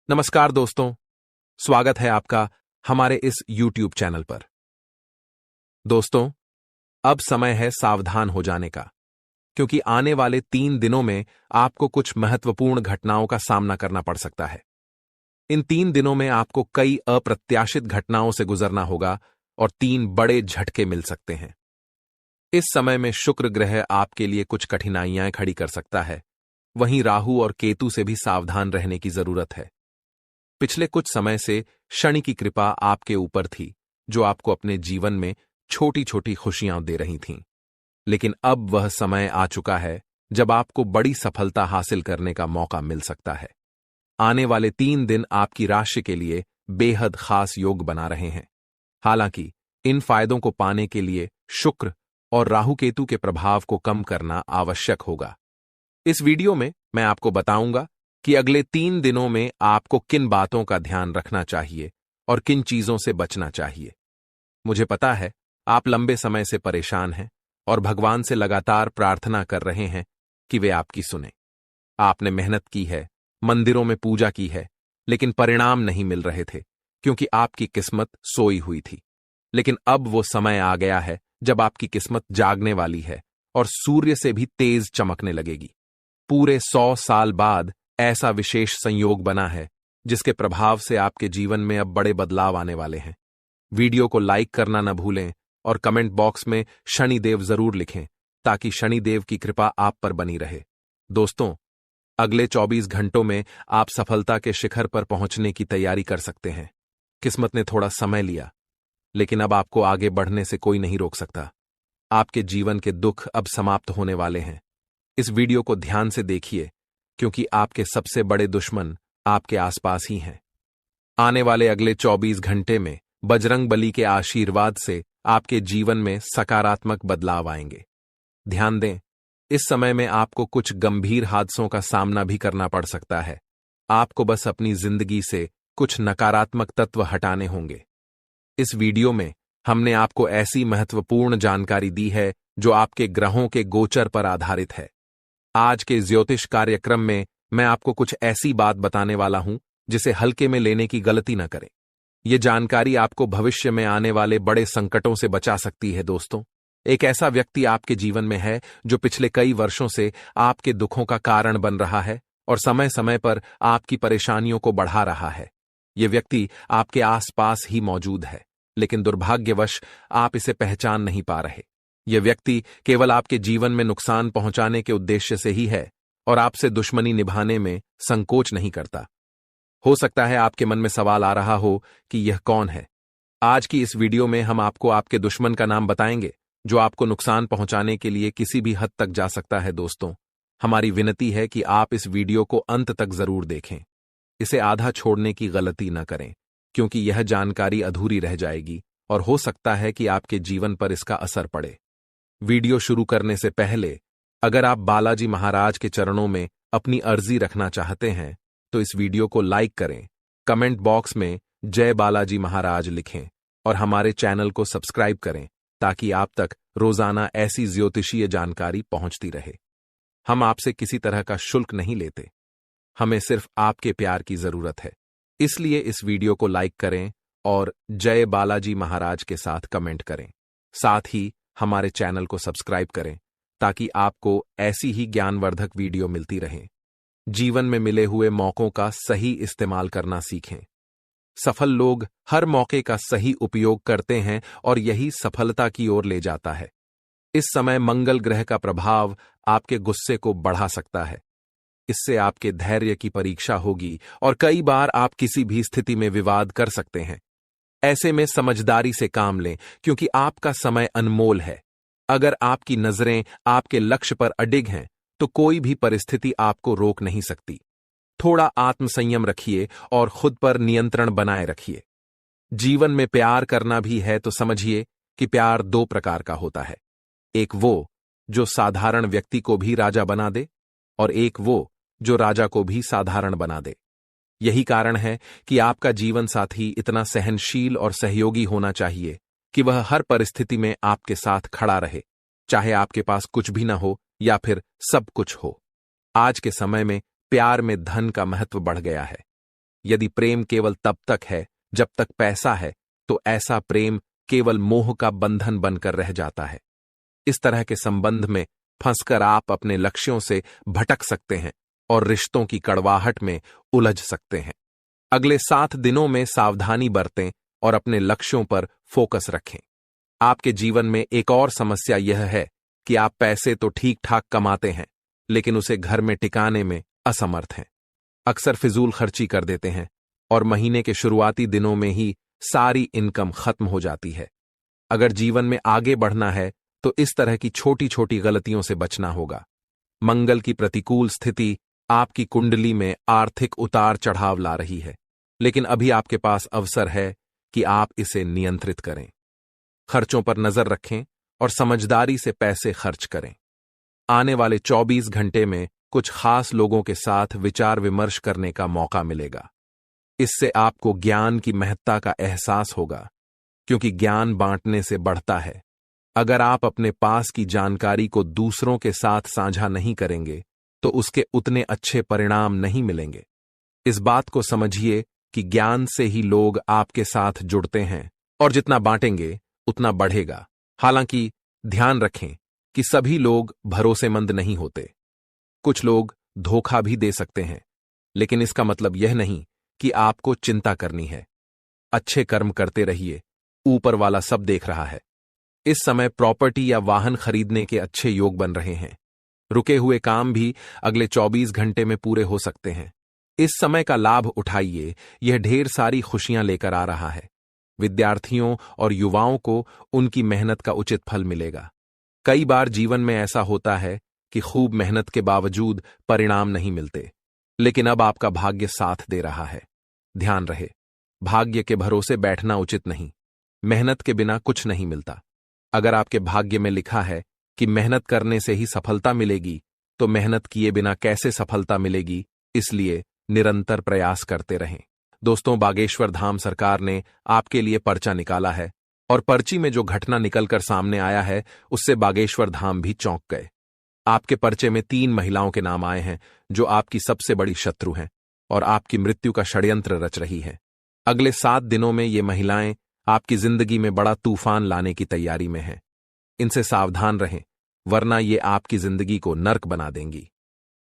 नमस्कार दोस्तों, स्वागत है आपका हमारे इस YouTube चैनल पर। दोस्तों, अब समय है सावधान हो जाने का, क्योंकि आने वाले 3 दिनों में आपको कुछ महत्वपूर्ण घटनाओं का सामना करना पड़ सकता है। इन 3 दिनों में आपको कई अप्रत्याशित घटनाओं से गुजरना होगा और 3 बड़े झटके मिल सकते हैं। इस समय में शुक्र ग्रह आपके लिए कुछ कठिनाइयां खड़ी कर सकता है, वहीं राहु और केतु से भी सावधान रहने की जरूरत है। पिछले कुछ समय से शनि की कृपा आपके ऊपर थी, जो आपको अपने जीवन में छोटी छोटी खुशियां दे रही थीं। लेकिन अब वह समय आ चुका है जब आपको बड़ी सफलता हासिल करने का मौका मिल सकता है। आने वाले 3 दिन आपकी राशि के लिए बेहद खास योग बना रहे हैं। हालांकि इन फायदों को पाने के लिए शुक्र और राहु केतु के प्रभाव को कम करना आवश्यक होगा। इस वीडियो में मैं आपको बताऊंगा कि अगले 3 दिनों में आपको किन बातों का ध्यान रखना चाहिए और किन चीजों से बचना चाहिए। मुझे पता है आप लंबे समय से परेशान हैं और भगवान से लगातार प्रार्थना कर रहे हैं कि वे आपकी सुने। आपने मेहनत की है, मंदिरों में पूजा की है, लेकिन परिणाम नहीं मिल रहे थे क्योंकि आपकी किस्मत सोई हुई थी। लेकिन अब वो समय आ गया है जब आपकी किस्मत जागने वाली है और सूर्य से भी तेज चमकने लगेगी। पूरे 100 साल बाद ऐसा विशेष संयोग बना है जिसके प्रभाव से आपके जीवन में अब बड़े बदलाव आने वाले हैं। वीडियो को लाइक करना न भूलें और कमेंट बॉक्स में शनिदेव जरूर लिखें ताकि शनिदेव की कृपा आप पर बनी रहे। दोस्तों, अगले 24 घंटों में आप सफलता के शिखर पर पहुंचने की तैयारी कर सकते हैं। किस्मत ने थोड़ा समय लिया, लेकिन अब आपको आगे बढ़ने से कोई नहीं रोक सकता। आपके जीवन के दुख अब समाप्त होने वाले हैं। इस वीडियो को ध्यान से देखिए, क्योंकि आपके सबसे बड़े दुश्मन आपके आसपास ही हैं। आने वाले अगले 24 घंटे में बजरंगबली के आशीर्वाद से आपके जीवन में सकारात्मक बदलाव आएंगे। ध्यान दें, इस समय में आपको कुछ गंभीर हादसों का सामना भी करना पड़ सकता है। आपको बस अपनी जिंदगी से कुछ नकारात्मक तत्व हटाने होंगे। इस वीडियो में हमने आपको ऐसी महत्वपूर्ण जानकारी दी है जो आपके ग्रहों के गोचर पर आधारित है। आज के ज्योतिष कार्यक्रम में मैं आपको कुछ ऐसी बात बताने वाला हूं जिसे हल्के में लेने की गलती न करें। यह जानकारी आपको भविष्य में आने वाले बड़े संकटों से बचा सकती है। दोस्तों, एक ऐसा व्यक्ति आपके जीवन में है जो पिछले कई वर्षों से आपके दुखों का कारण बन रहा है और समय समय पर आपकी परेशानियों को बढ़ा रहा है। यह व्यक्ति आपके आसपास ही मौजूद है, लेकिन दुर्भाग्यवश आप इसे पहचान नहीं पा रहे। यह व्यक्ति केवल आपके जीवन में नुकसान पहुंचाने के उद्देश्य से ही है और आपसे दुश्मनी निभाने में संकोच नहीं करता। हो सकता है आपके मन में सवाल आ रहा हो कि यह कौन है। आज की इस वीडियो में हम आपको आपके दुश्मन का नाम बताएंगे, जो आपको नुकसान पहुंचाने के लिए किसी भी हद तक जा सकता है। दोस्तों, हमारी विनती है कि आप इस वीडियो को अंत तक जरूर देखें। इसे आधा छोड़ने की गलती न करें, क्योंकि यह जानकारी अधूरी रह जाएगी और हो सकता है कि आपके जीवन पर इसका असर पड़े। वीडियो शुरू करने से पहले अगर आप बालाजी महाराज के चरणों में अपनी अर्जी रखना चाहते हैं तो इस वीडियो को लाइक करें, कमेंट बॉक्स में जय बालाजी महाराज लिखें और हमारे चैनल को सब्सक्राइब करें ताकि आप तक रोजाना ऐसी ज्योतिषीय जानकारी पहुंचती रहे। हम आपसे किसी तरह का शुल्क नहीं लेते, हमें सिर्फ आपके प्यार की जरूरत है। इसलिए इस वीडियो को लाइक करें और जय बालाजी महाराज के साथ कमेंट करें। साथ ही हमारे चैनल को सब्सक्राइब करें ताकि आपको ऐसी ही ज्ञानवर्धक वीडियो मिलती रहें। जीवन में मिले हुए मौकों का सही इस्तेमाल करना सीखें। सफल लोग हर मौके का सही उपयोग करते हैं और यही सफलता की ओर ले जाता है। इस समय मंगल ग्रह का प्रभाव आपके गुस्से को बढ़ा सकता है। इससे आपके धैर्य की परीक्षा होगी और कई बार आप किसी भी स्थिति में विवाद कर सकते हैं। ऐसे में समझदारी से काम लें, क्योंकि आपका समय अनमोल है। अगर आपकी नजरें आपके लक्ष्य पर अडिग हैं तो कोई भी परिस्थिति आपको रोक नहीं सकती। थोड़ा आत्मसंयम रखिए और खुद पर नियंत्रण बनाए रखिए। जीवन में प्यार करना भी है तो समझिए कि प्यार 2 प्रकार का होता है। एक वो जो साधारण व्यक्ति को भी राजा बना दे और एक वो जो राजा को भी साधारण बना दे। यही कारण है कि आपका जीवन साथी इतना सहनशील और सहयोगी होना चाहिए कि वह हर परिस्थिति में आपके साथ खड़ा रहे, चाहे आपके पास कुछ भी न हो या फिर सब कुछ हो। आज के समय में प्यार में धन का महत्व बढ़ गया है। यदि प्रेम केवल तब तक है जब तक पैसा है, तो ऐसा प्रेम केवल मोह का बंधन बनकर रह जाता है। इस तरह के संबंध में फंसकर आप अपने लक्ष्यों से भटक सकते हैं और रिश्तों की कड़वाहट में उलझ सकते हैं। अगले 7 दिनों में सावधानी बरतें और अपने लक्ष्यों पर फोकस रखें। आपके जीवन में एक और समस्या यह है कि आप पैसे तो ठीक ठाक कमाते हैं, लेकिन उसे घर में टिकाने में असमर्थ हैं। अक्सर फिजूल खर्ची कर देते हैं और महीने के शुरुआती दिनों में ही सारी इनकम खत्म हो जाती है। अगर जीवन में आगे बढ़ना है तो इस तरह की छोटी छोटी गलतियों से बचना होगा। मंगल की प्रतिकूल स्थिति आपकी कुंडली में आर्थिक उतार चढ़ाव ला रही है, लेकिन अभी आपके पास अवसर है कि आप इसे नियंत्रित करें। खर्चों पर नजर रखें और समझदारी से पैसे खर्च करें। आने वाले 24 घंटे में कुछ खास लोगों के साथ विचार विमर्श करने का मौका मिलेगा। इससे आपको ज्ञान की महत्ता का एहसास होगा, क्योंकि ज्ञान बांटने से बढ़ता है। अगर आप अपने पास की जानकारी को दूसरों के साथ साझा नहीं करेंगे तो उसके उतने अच्छे परिणाम नहीं मिलेंगे। इस बात को समझिए कि ज्ञान से ही लोग आपके साथ जुड़ते हैं और जितना बांटेंगे उतना बढ़ेगा। हालांकि ध्यान रखें कि सभी लोग भरोसेमंद नहीं होते। कुछ लोग धोखा भी दे सकते हैं, लेकिन इसका मतलब यह नहीं कि आपको चिंता करनी है। अच्छे कर्म करते रहिए, ऊपर वाला सब देख रहा है। इस समय प्रॉपर्टी या वाहन खरीदने के अच्छे योग बन रहे हैं। रुके हुए काम भी अगले 24 घंटे में पूरे हो सकते हैं। इस समय का लाभ उठाइए, यह ढेर सारी खुशियां लेकर आ रहा है। विद्यार्थियों और युवाओं को उनकी मेहनत का उचित फल मिलेगा। कई बार जीवन में ऐसा होता है कि खूब मेहनत के बावजूद परिणाम नहीं मिलते, लेकिन अब आपका भाग्य साथ दे रहा है। ध्यान रहे, भाग्य के भरोसे बैठना उचित नहीं। मेहनत के बिना कुछ नहीं मिलता। अगर आपके भाग्य में लिखा है कि मेहनत करने से ही सफलता मिलेगी, तो मेहनत किए बिना कैसे सफलता मिलेगी? इसलिए निरंतर प्रयास करते रहें। दोस्तों, बागेश्वर धाम सरकार ने आपके लिए पर्चा निकाला है और पर्ची में जो घटना निकलकर सामने आया है उससे बागेश्वर धाम भी चौंक गए। आपके पर्चे में 3 महिलाओं के नाम आए हैं जो आपकी सबसे बड़ी शत्रु हैं और आपकी मृत्यु का षड्यंत्र रच रही हैं। अगले 7 दिनों में ये महिलाएं आपकी जिंदगी में बड़ा तूफान लाने की तैयारी में हैं। इनसे सावधान रहें, वरना ये आपकी जिंदगी को नर्क बना देंगी।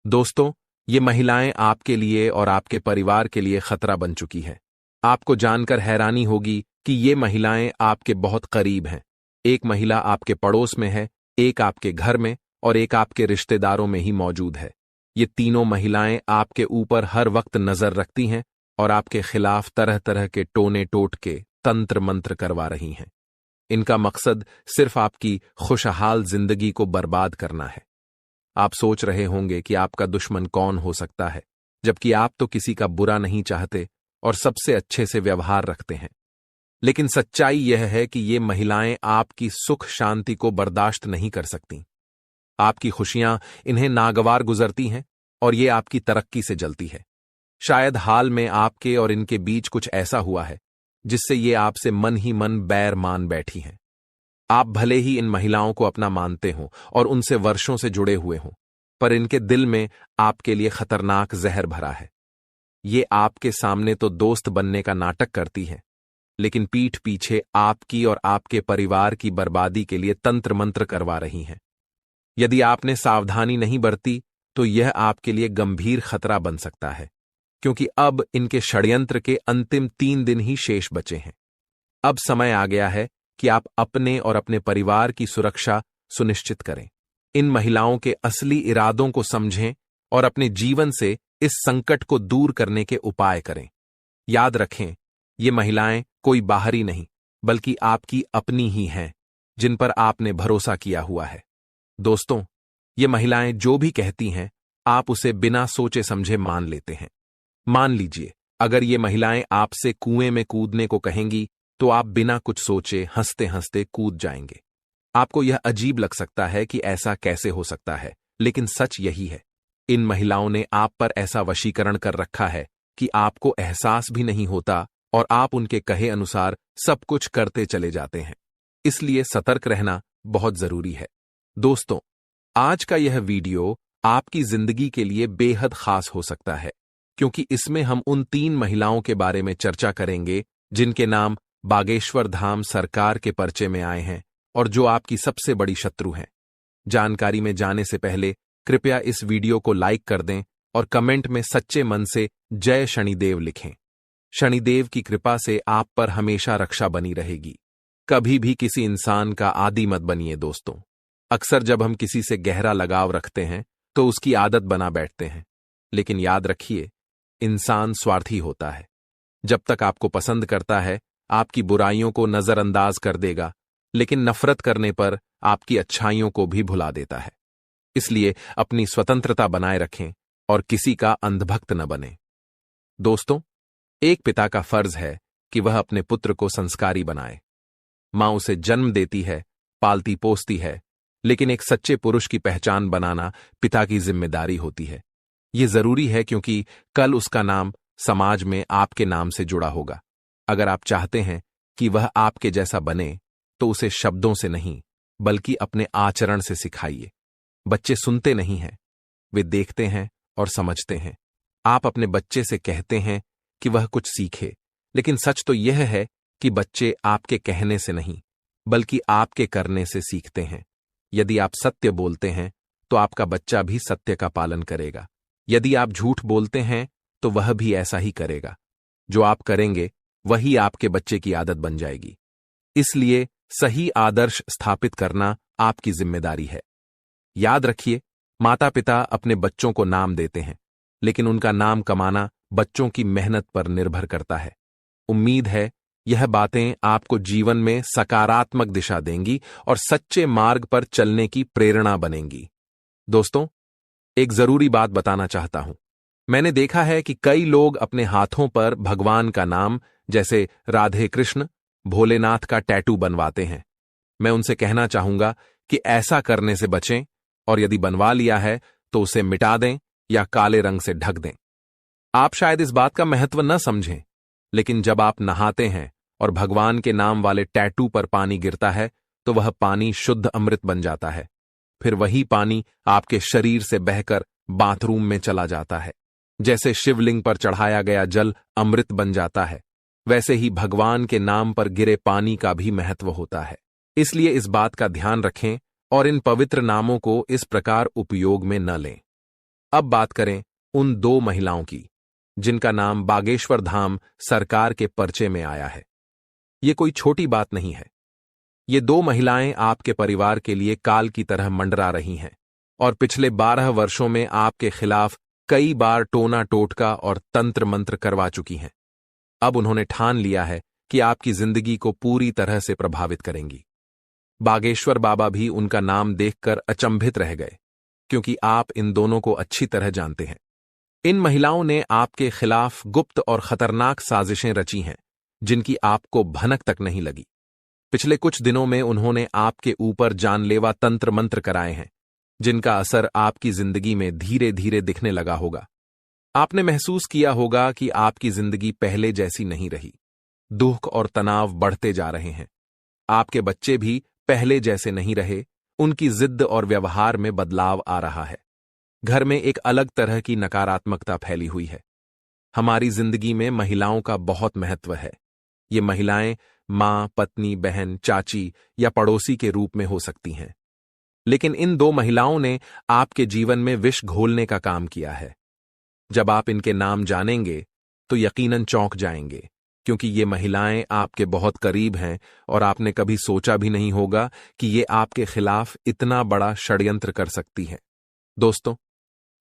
दोस्तों, ये महिलाएं आपके लिए और आपके परिवार के लिए खतरा बन चुकी हैं। आपको जानकर हैरानी होगी कि ये महिलाएं आपके बहुत करीब हैं। एक महिला आपके पड़ोस में है, एक आपके घर में और एक आपके रिश्तेदारों में ही मौजूद है। ये तीनों महिलाएं आपके ऊपर हर वक्त नजर रखती हैं और आपके खिलाफ तरह तरह के टोने टोटके तंत्र मंत्र करवा रही हैं। इनका मकसद सिर्फ आपकी खुशहाल जिंदगी को बर्बाद करना है। आप सोच रहे होंगे कि आपका दुश्मन कौन हो सकता है, जबकि आप तो किसी का बुरा नहीं चाहते और सबसे अच्छे से व्यवहार रखते हैं। लेकिन सच्चाई यह है कि ये महिलाएं आपकी सुख शांति को बर्दाश्त नहीं कर सकती। आपकी खुशियां इन्हें नागवार गुजरती हैं और ये आपकी तरक्की से जलती है। शायद हाल में आपके और इनके बीच कुछ ऐसा हुआ है जिससे ये आपसे मन ही मन बैर मान बैठी हैं। आप भले ही इन महिलाओं को अपना मानते हो और उनसे वर्षों से जुड़े हुए हो, पर इनके दिल में आपके लिए खतरनाक जहर भरा है। ये आपके सामने तो दोस्त बनने का नाटक करती हैं, लेकिन पीठ पीछे आपकी और आपके परिवार की बर्बादी के लिए तंत्र मंत्र करवा रही हैं। यदि आपने सावधानी नहीं बरती तो यह आपके लिए गंभीर खतरा बन सकता है, क्योंकि अब इनके षड्यंत्र के अंतिम 3 दिन ही शेष बचे हैं। अब समय आ गया है कि आप अपने और अपने परिवार की सुरक्षा सुनिश्चित करें। इन महिलाओं के असली इरादों को समझें और अपने जीवन से इस संकट को दूर करने के उपाय करें। याद रखें, ये महिलाएं कोई बाहरी नहीं, बल्कि आपकी अपनी ही हैं, जिन पर आपने भरोसा किया हुआ है। दोस्तों, ये महिलाएं जो भी कहती हैं, आप उसे बिना सोचे समझे मान लेते हैं। मान लीजिए, अगर ये महिलाएं आपसे कुएं में कूदने को कहेंगी, तो आप बिना कुछ सोचे हंसते हंसते कूद जाएंगे। आपको यह अजीब लग सकता है कि ऐसा कैसे हो सकता है, लेकिन सच यही है। इन महिलाओं ने आप पर ऐसा वशीकरण कर रखा है कि आपको एहसास भी नहीं होता और आप उनके कहे अनुसार सब कुछ करते चले जाते हैं। इसलिए सतर्क रहना बहुत जरूरी है। दोस्तों, आज का यह वीडियो आपकी जिंदगी के लिए बेहद खास हो सकता है। क्योंकि इसमें हम उन 3 महिलाओं के बारे में चर्चा करेंगे जिनके नाम बागेश्वर धाम सरकार के पर्चे में आए हैं और जो आपकी सबसे बड़ी शत्रु हैं। जानकारी में जाने से पहले कृपया इस वीडियो को लाइक कर दें और कमेंट में सच्चे मन से जय शनिदेव लिखें। शनिदेव की कृपा से आप पर हमेशा रक्षा बनी रहेगी। कभी भी किसी इंसान का आदी मत बनिए दोस्तों। अक्सर जब हम किसी से गहरा लगाव रखते हैं तो उसकी आदत बना बैठते हैं, लेकिन याद रखिए, इंसान स्वार्थी होता है। जब तक आपको पसंद करता है आपकी बुराइयों को नजरअंदाज कर देगा, लेकिन नफरत करने पर आपकी अच्छाइयों को भी भुला देता है। इसलिए अपनी स्वतंत्रता बनाए रखें और किसी का अंधभक्त न बने। दोस्तों, एक पिता का फर्ज है कि वह अपने पुत्र को संस्कारी बनाए। मां उसे जन्म देती है, पालती पोसती है, लेकिन एक सच्चे पुरुष की पहचान बनाना पिता की जिम्मेदारी होती है। यह जरूरी है क्योंकि कल उसका नाम समाज में आपके नाम से जुड़ा होगा। अगर आप चाहते हैं कि वह आपके जैसा बने तो उसे शब्दों से नहीं बल्कि अपने आचरण से सिखाइए। बच्चे सुनते नहीं हैं, वे देखते हैं और समझते हैं। आप अपने बच्चे से कहते हैं कि वह कुछ सीखे, लेकिन सच तो यह है कि बच्चे आपके कहने से नहीं बल्कि आपके करने से सीखते हैं। यदि आप सत्य बोलते हैं तो आपका बच्चा भी सत्य का पालन करेगा। यदि आप झूठ बोलते हैं तो वह भी ऐसा ही करेगा। जो आप करेंगे वही आपके बच्चे की आदत बन जाएगी। इसलिए सही आदर्श स्थापित करना आपकी जिम्मेदारी है। याद रखिए, माता पिता अपने बच्चों को नाम देते हैं, लेकिन उनका नाम कमाना बच्चों की मेहनत पर निर्भर करता है। उम्मीद है यह बातें आपको जीवन में सकारात्मक दिशा देंगी और सच्चे मार्ग पर चलने की प्रेरणा बनेंगी। दोस्तों, एक जरूरी बात बताना चाहता हूं। मैंने देखा है कि कई लोग अपने हाथों पर भगवान का नाम जैसे राधे कृष्ण, भोलेनाथ का टैटू बनवाते हैं। मैं उनसे कहना चाहूंगा कि ऐसा करने से बचें और यदि बनवा लिया है तो उसे मिटा दें या काले रंग से ढक दें। आप शायद इस बात का महत्व न समझें, लेकिन जब आप नहाते हैं और भगवान के नाम वाले टैटू पर पानी गिरता है तो वह पानी शुद्ध अमृत बन जाता है। फिर वही पानी आपके शरीर से बहकर बाथरूम में चला जाता है। जैसे शिवलिंग पर चढ़ाया गया जल अमृत बन जाता है, वैसे ही भगवान के नाम पर गिरे पानी का भी महत्व होता है। इसलिए इस बात का ध्यान रखें और इन पवित्र नामों को इस प्रकार उपयोग में न लें। अब बात करें उन 2 महिलाओं की जिनका नाम बागेश्वर धाम सरकार के पर्चे में आया है। ये कोई छोटी बात नहीं है। ये 2 महिलाएं आपके परिवार के लिए काल की तरह मंडरा रही हैं और पिछले 12 वर्षों में आपके खिलाफ कई बार टोना टोटका और तंत्र मंत्र करवा चुकी हैं। अब उन्होंने ठान लिया है कि आपकी जिंदगी को पूरी तरह से प्रभावित करेंगी। बागेश्वर बाबा भी उनका नाम देखकर अचंभित रह गए, क्योंकि आप इन दोनों को अच्छी तरह जानते हैं। इन महिलाओं ने आपके खिलाफ गुप्त और खतरनाक साजिशें रची हैं, जिनकी आपको भनक तक नहीं लगी। पिछले कुछ दिनों में उन्होंने आपके ऊपर जानलेवा तंत्र मंत्र कराए हैं, जिनका असर आपकी जिंदगी में धीरे धीरे दिखने लगा होगा। आपने महसूस किया होगा कि आपकी जिंदगी पहले जैसी नहीं रही। दुख और तनाव बढ़ते जा रहे हैं। आपके बच्चे भी पहले जैसे नहीं रहे, उनकी जिद और व्यवहार में बदलाव आ रहा है। घर में एक अलग तरह की नकारात्मकता फैली हुई है। हमारी जिंदगी में महिलाओं का बहुत महत्व है। ये महिलाएं मां, पत्नी, बहन, चाची या पड़ोसी के रूप में हो सकती हैं। लेकिन इन 2 महिलाओं ने आपके जीवन में विष घोलने का काम किया है। जब आप इनके नाम जानेंगे तो यकीनन चौंक जाएंगे, क्योंकि ये महिलाएं आपके बहुत करीब हैं और आपने कभी सोचा भी नहीं होगा कि ये आपके खिलाफ इतना बड़ा षड्यंत्र कर सकती हैं। दोस्तों,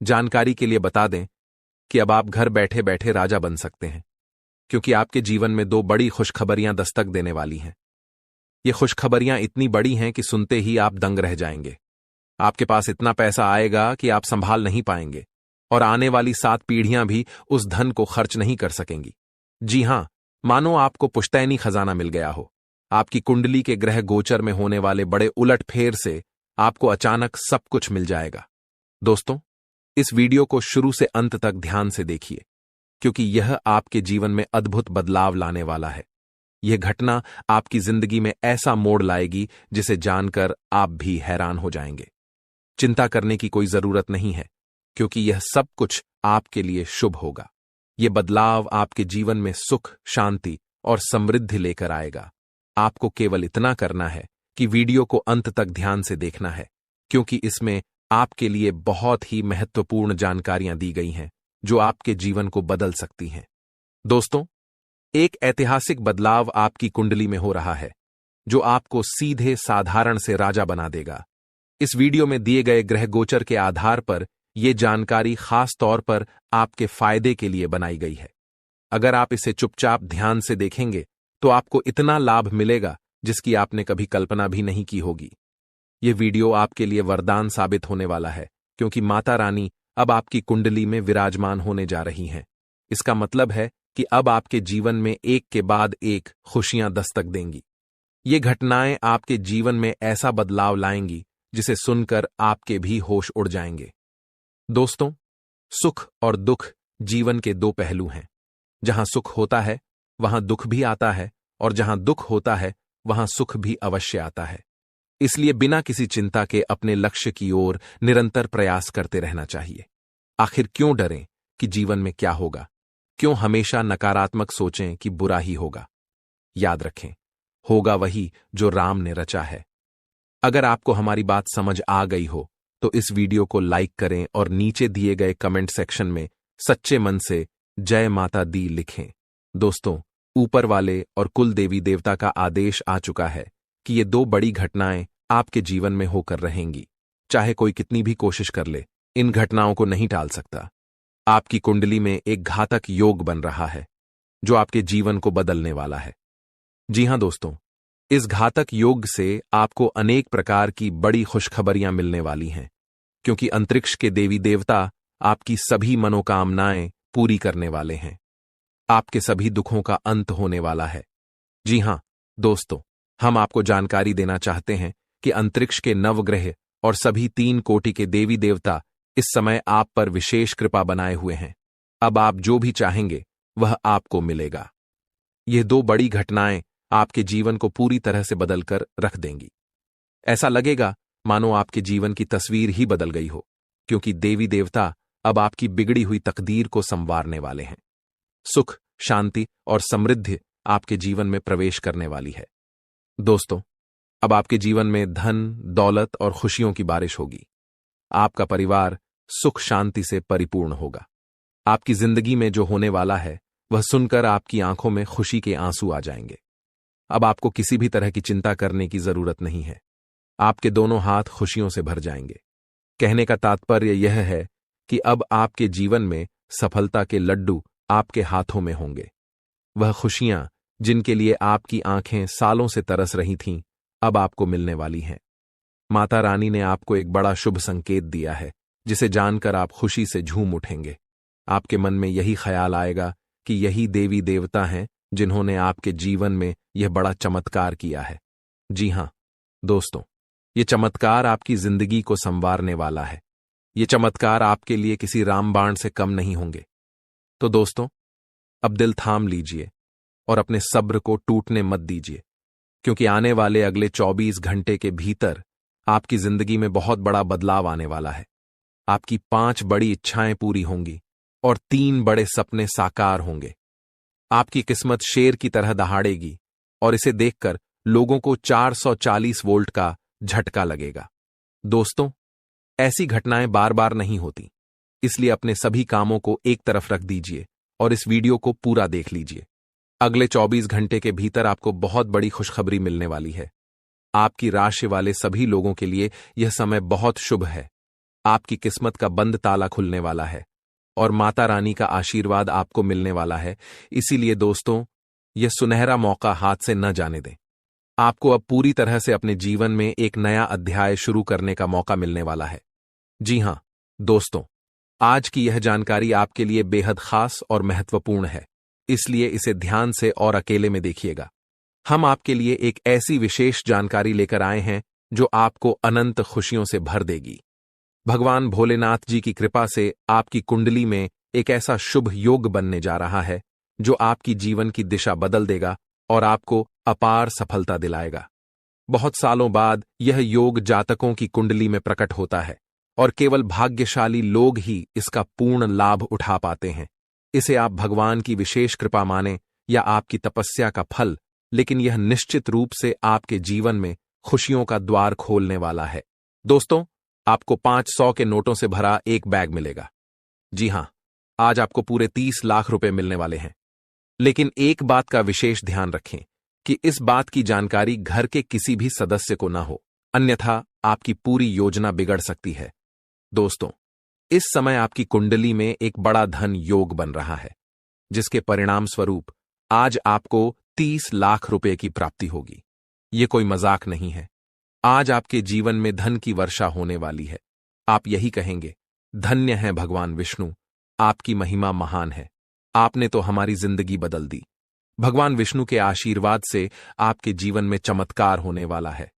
जानकारी के लिए बता दें कि अब आप घर बैठे बैठे राजा बन सकते हैं, क्योंकि आपके जीवन में 2 बड़ी खुशखबरियां दस्तक देने वाली हैं। ये खुशखबरियां इतनी बड़ी हैं कि सुनते ही आप दंग रह जाएंगे। आपके पास इतना पैसा आएगा कि आप संभाल नहीं पाएंगे और आने वाली 7 पीढ़ियां भी उस धन को खर्च नहीं कर सकेंगी। जी हां, मानो आपको पुश्तैनी खजाना मिल गया हो। आपकी कुंडली के ग्रह गोचर में होने वाले बड़े उलटफेर से आपको अचानक सब कुछ मिल जाएगा। दोस्तों, इस वीडियो को शुरू से अंत तक ध्यान से देखिए, क्योंकि यह आपके जीवन में अद्भुत बदलाव लाने वाला है। यह घटना आपकी जिंदगी में ऐसा मोड़ लाएगी जिसे जानकर आप भी हैरान हो जाएंगे। चिंता करने की कोई जरूरत नहीं है, क्योंकि यह सब कुछ आपके लिए शुभ होगा। ये बदलाव आपके जीवन में सुख, शांति और समृद्धि लेकर आएगा। आपको केवल इतना करना है कि वीडियो को अंत तक ध्यान से देखना है, क्योंकि इसमें आपके लिए बहुत ही महत्वपूर्ण जानकारियां दी गई हैं जो आपके जीवन को बदल सकती हैं। दोस्तों, एक ऐतिहासिक बदलाव आपकी कुंडली में हो रहा है जो आपको सीधे साधारण से राजा बना देगा। इस वीडियो में दिए गए ग्रह गोचर के आधार पर यह जानकारी खास तौर पर आपके फायदे के लिए बनाई गई है। अगर आप इसे चुपचाप ध्यान से देखेंगे तो आपको इतना लाभ मिलेगा जिसकी आपने कभी कल्पना भी नहीं की होगी। यह वीडियो आपके लिए वरदान साबित होने वाला है, क्योंकि माता रानी अब आपकी कुंडली में विराजमान होने जा रही हैं। इसका मतलब है कि अब आपके जीवन में एक के बाद एक खुशियां दस्तक देंगी। ये घटनाएं आपके जीवन में ऐसा बदलाव लाएंगी जिसे सुनकर आपके भी होश उड़ जाएंगे। दोस्तों, सुख और दुख जीवन के दो पहलू हैं। जहां सुख होता है वहां दुख भी आता है, और जहां दुख होता है वहां सुख भी अवश्य आता है। इसलिए बिना किसी चिंता के अपने लक्ष्य की ओर निरंतर प्रयास करते रहना चाहिए। आखिर क्यों डरें कि जीवन में क्या होगा? क्यों हमेशा नकारात्मक सोचें कि बुरा ही होगा? याद रखें, होगा वही जो राम ने रचा है। अगर आपको हमारी बात समझ आ गई हो तो इस वीडियो को लाइक करें और नीचे दिए गए कमेंट सेक्शन में सच्चे मन से जय माता दी लिखें। दोस्तों, ऊपर वाले और कुल देवी देवता का आदेश आ चुका है कि ये दो बड़ी घटनाएं आपके जीवन में होकर रहेंगी। चाहे कोई कितनी भी कोशिश कर ले, इन घटनाओं को नहीं टाल सकता। आपकी कुंडली में एक घातक योग बन रहा है जो आपके जीवन को बदलने वाला है। जी हां दोस्तों, इस घातक योग से आपको अनेक प्रकार की बड़ी खुशखबरियां मिलने वाली हैं, क्योंकि अंतरिक्ष के देवी देवता आपकी सभी मनोकामनाएं पूरी करने वाले हैं। आपके सभी दुखों का अंत होने वाला है। जी हां दोस्तों, हम आपको जानकारी देना चाहते हैं कि अंतरिक्ष के नवग्रह और सभी 3 कोटि के देवी देवता इस समय आप पर विशेष कृपा बनाए हुए हैं। अब आप जो भी चाहेंगे वह आपको मिलेगा। ये 2 बड़ी घटनाएं आपके जीवन को पूरी तरह से बदलकर रख देंगी। ऐसा लगेगा मानो आपके जीवन की तस्वीर ही बदल गई हो, क्योंकि देवी देवता अब आपकी बिगड़ी हुई तकदीर को संवारने वाले हैं। सुख, शांति और समृद्धि आपके जीवन में प्रवेश करने वाली है। दोस्तों, अब आपके जीवन में धन, दौलत और खुशियों की बारिश होगी। आपका परिवार सुख शांति से परिपूर्ण होगा। आपकी जिंदगी में जो होने वाला है वह सुनकर आपकी आंखों में खुशी के आंसू आ जाएंगे। अब आपको किसी भी तरह की चिंता करने की जरूरत नहीं है। आपके दोनों हाथ खुशियों से भर जाएंगे। कहने का तात्पर्य यह है कि अब आपके जीवन में सफलता के लड्डू आपके हाथों में होंगे। वह खुशियां जिनके लिए आपकी आंखें सालों से तरस रही थीं, अब आपको मिलने वाली हैं। माता रानी ने आपको एक बड़ा शुभ संकेत दिया है, जिसे जानकर आप खुशी से झूम उठेंगे। आपके मन में यही ख्याल आएगा कि यही देवी देवता हैं जिन्होंने आपके जीवन में यह बड़ा चमत्कार किया है। जी हां दोस्तों, यह चमत्कार आपकी जिंदगी को संवारने वाला है। ये चमत्कार आपके लिए किसी रामबाण से कम नहीं होंगे। तो दोस्तों, अब दिल थाम लीजिए और अपने सब्र को टूटने मत दीजिए, क्योंकि आने वाले अगले 24 घंटे के भीतर आपकी जिंदगी में बहुत बड़ा बदलाव आने वाला है। आपकी 5 बड़ी इच्छाएं पूरी होंगी और 3 बड़े सपने साकार होंगे। आपकी किस्मत शेर की तरह दहाड़ेगी और इसे देखकर लोगों को 440 वोल्ट का झटका लगेगा। दोस्तों, ऐसी घटनाएं बार बार नहीं होती, इसलिए अपने सभी कामों को एक तरफ रख दीजिए और इस वीडियो को पूरा देख लीजिए। अगले 24 घंटे के भीतर आपको बहुत बड़ी खुशखबरी मिलने वाली है। आपकी राशि वाले सभी लोगों के लिए यह समय बहुत शुभ है। आपकी किस्मत का बंद ताला खुलने वाला है और माता रानी का आशीर्वाद आपको मिलने वाला है। इसीलिए दोस्तों, यह सुनहरा मौका हाथ से न जाने दें। आपको अब पूरी तरह से अपने जीवन में एक नया अध्याय शुरू करने का मौका मिलने वाला है। जी हां दोस्तों, आज की यह जानकारी आपके लिए बेहद खास और महत्वपूर्ण है, इसलिए इसे ध्यान से और अकेले में देखिएगा। हम आपके लिए एक ऐसी विशेष जानकारी लेकर आए हैं जो आपको अनंत खुशियों से भर देगी। भगवान भोलेनाथ जी की कृपा से आपकी कुंडली में एक ऐसा शुभ योग बनने जा रहा है जो आपकी जीवन की दिशा बदल देगा और आपको अपार सफलता दिलाएगा। बहुत सालों बाद यह योग जातकों की कुंडली में प्रकट होता है और केवल भाग्यशाली लोग ही इसका पूर्ण लाभ उठा पाते हैं। इसे आप भगवान की विशेष कृपा माने या आपकी तपस्या का फल, लेकिन यह निश्चित रूप से आपके जीवन में खुशियों का द्वार खोलने वाला है। दोस्तों, आपको 500 के नोटों से भरा एक बैग मिलेगा। जी हां, आज आपको पूरे 30 लाख रुपए मिलने वाले हैं। लेकिन एक बात का विशेष ध्यान रखें कि इस बात की जानकारी घर के किसी भी सदस्य को ना हो, अन्यथा आपकी पूरी योजना बिगड़ सकती है। दोस्तों, इस समय आपकी कुंडली में एक बड़ा धन योग बन रहा है, जिसके परिणाम स्वरूप आज आपको 30 लाख रुपए की प्राप्ति होगी। ये कोई मजाक नहीं है। आज आपके जीवन में धन की वर्षा होने वाली है। आप यही कहेंगे, धन्य है भगवान विष्णु, आपकी महिमा महान है, आपने तो हमारी जिंदगी बदल दी। भगवान विष्णु के आशीर्वाद से आपके जीवन में चमत्कार होने वाला है।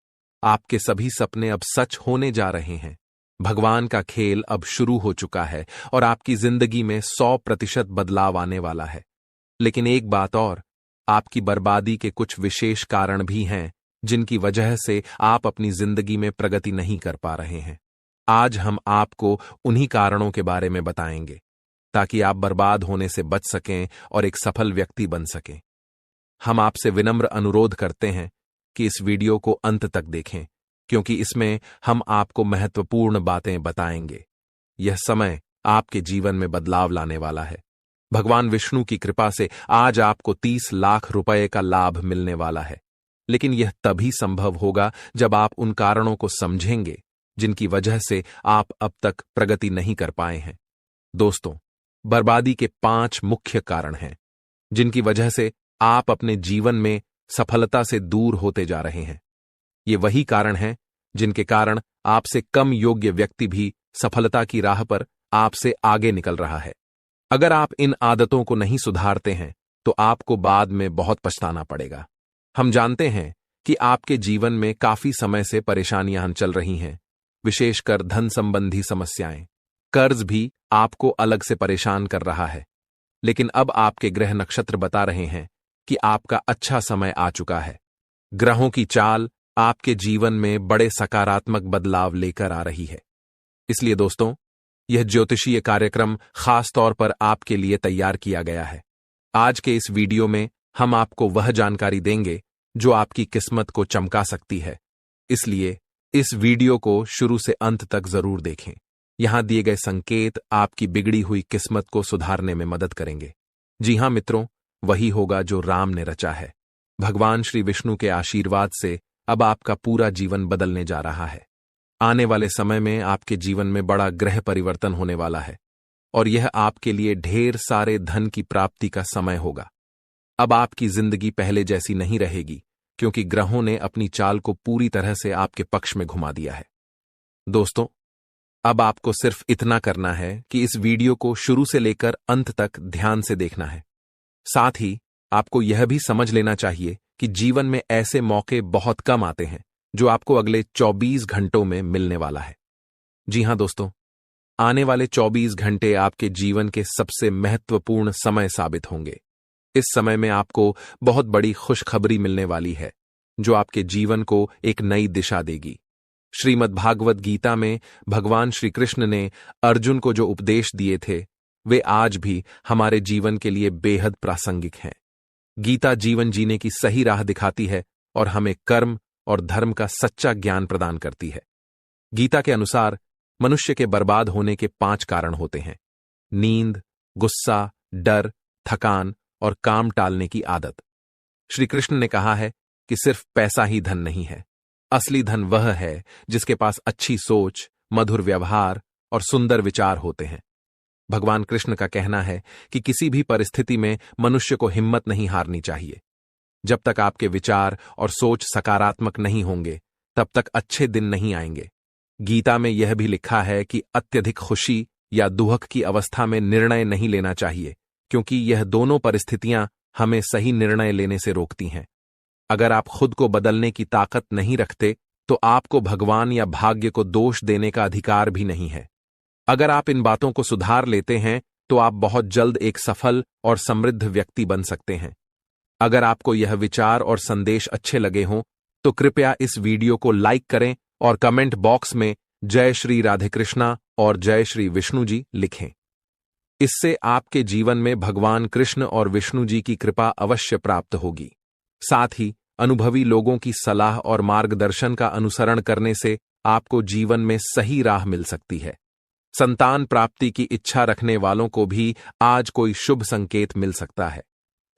आपके सभी सपने अब सच होने जा रहे हैं। भगवान का खेल अब शुरू हो चुका है और आपकी जिंदगी में 100% बदलाव आने वाला है। लेकिन एक बात और, आपकी बर्बादी के कुछ विशेष कारण भी हैं, जिनकी वजह से आप अपनी जिंदगी में प्रगति नहीं कर पा रहे हैं। आज हम आपको उन्हीं कारणों के बारे में बताएंगे, ताकि आप बर्बाद होने से बच सकें और एक सफल व्यक्ति बन सकें। हम आपसे विनम्र अनुरोध करते हैं कि इस वीडियो को अंत तक देखें, क्योंकि इसमें हम आपको महत्वपूर्ण बातें बताएंगे। यह समय आपके जीवन में बदलाव लाने वाला है। भगवान विष्णु की कृपा से आज आपको 30 लाख रुपए का लाभ मिलने वाला है। लेकिन यह तभी संभव होगा जब आप उन कारणों को समझेंगे जिनकी वजह से आप अब तक प्रगति नहीं कर पाए हैं। दोस्तों, बर्बादी के 5 मुख्य कारण हैं, जिनकी वजह से आप अपने जीवन में सफलता से दूर होते जा रहे हैं। ये वही कारण हैं जिनके कारण आपसे कम योग्य व्यक्ति भी सफलता की राह पर आपसे आगे निकल रहा है। अगर आप इन आदतों को नहीं सुधारते हैं तो आपको बाद में बहुत पछताना पड़ेगा। हम जानते हैं कि आपके जीवन में काफी समय से परेशानियां चल रही हैं, विशेषकर धन संबंधी समस्याएं। कर्ज भी आपको अलग से परेशान कर रहा है। लेकिन अब आपके ग्रह नक्षत्र बता रहे हैं कि आपका अच्छा समय आ चुका है। ग्रहों की चाल आपके जीवन में बड़े सकारात्मक बदलाव लेकर आ रही है। इसलिए दोस्तों, यह ज्योतिषीय कार्यक्रम खास तौर पर आपके लिए तैयार किया गया है। आज के इस वीडियो में हम आपको वह जानकारी देंगे जो आपकी किस्मत को चमका सकती है। इसलिए इस वीडियो को शुरू से अंत तक जरूर देखें। यहां दिए गए संकेत आपकी बिगड़ी हुई किस्मत को सुधारने में मदद करेंगे। जी हां मित्रों, वही होगा जो राम ने रचा है। भगवान श्री विष्णु के आशीर्वाद से अब आपका पूरा जीवन बदलने जा रहा है। आने वाले समय में आपके जीवन में बड़ा ग्रह परिवर्तन होने वाला है और यह आपके लिए ढेर सारे धन की प्राप्ति का समय होगा। अब आपकी जिंदगी पहले जैसी नहीं रहेगी, क्योंकि ग्रहों ने अपनी चाल को पूरी तरह से आपके पक्ष में घुमा दिया है। दोस्तों, अब आपको सिर्फ इतना करना है कि इस वीडियो को शुरू से लेकर अंत तक ध्यान से देखना है। साथ ही आपको यह भी समझ लेना चाहिए कि जीवन में ऐसे मौके बहुत कम आते हैं जो आपको अगले 24 घंटों में मिलने वाला है। जी हां दोस्तों, आने वाले 24 घंटे आपके जीवन के सबसे महत्वपूर्ण समय साबित होंगे। इस समय में आपको बहुत बड़ी खुशखबरी मिलने वाली है, जो आपके जीवन को एक नई दिशा देगी। श्रीमद् भागवत गीता में भगवान श्री कृष्ण ने अर्जुन को जो उपदेश दिए थे, वे आज भी हमारे जीवन के लिए बेहद प्रासंगिक हैं। गीता जीवन जीने की सही राह दिखाती है और हमें कर्म और धर्म का सच्चा ज्ञान प्रदान करती है। गीता के अनुसार मनुष्य के बर्बाद होने के 5 कारण होते हैं: नींद, गुस्सा, डर, थकान और काम टालने की आदत। श्री कृष्ण ने कहा है कि सिर्फ पैसा ही धन नहीं है। असली धन वह है जिसके पास अच्छी सोच, मधुर व्यवहार और सुंदर विचार होते हैं। भगवान कृष्ण का कहना है कि किसी भी परिस्थिति में मनुष्य को हिम्मत नहीं हारनी चाहिए। जब तक आपके विचार और सोच सकारात्मक नहीं होंगे, तब तक अच्छे दिन नहीं आएंगे। गीता में यह भी लिखा है कि अत्यधिक खुशी या दुख की अवस्था में निर्णय नहीं लेना चाहिए, क्योंकि यह दोनों परिस्थितियां हमें सही निर्णय लेने से रोकती हैं। अगर आप खुद को बदलने की ताकत नहीं रखते, तो आपको भगवान या भाग्य को दोष देने का अधिकार भी नहीं है। अगर आप इन बातों को सुधार लेते हैं, तो आप बहुत जल्द एक सफल और समृद्ध व्यक्ति बन सकते हैं। अगर आपको यह विचार और संदेश अच्छे लगे हों, तो कृपया इस वीडियो को लाइक करें और कमेंट बॉक्स में जय श्री राधे कृष्णा और जय श्री विष्णु जी लिखें। इससे आपके जीवन में भगवान कृष्ण और विष्णु जी की कृपा अवश्य प्राप्त होगी। साथ ही अनुभवी लोगों की सलाह और मार्गदर्शन का अनुसरण करने से आपको जीवन में सही राह मिल सकती है। संतान प्राप्ति की इच्छा रखने वालों को भी आज कोई शुभ संकेत मिल सकता है।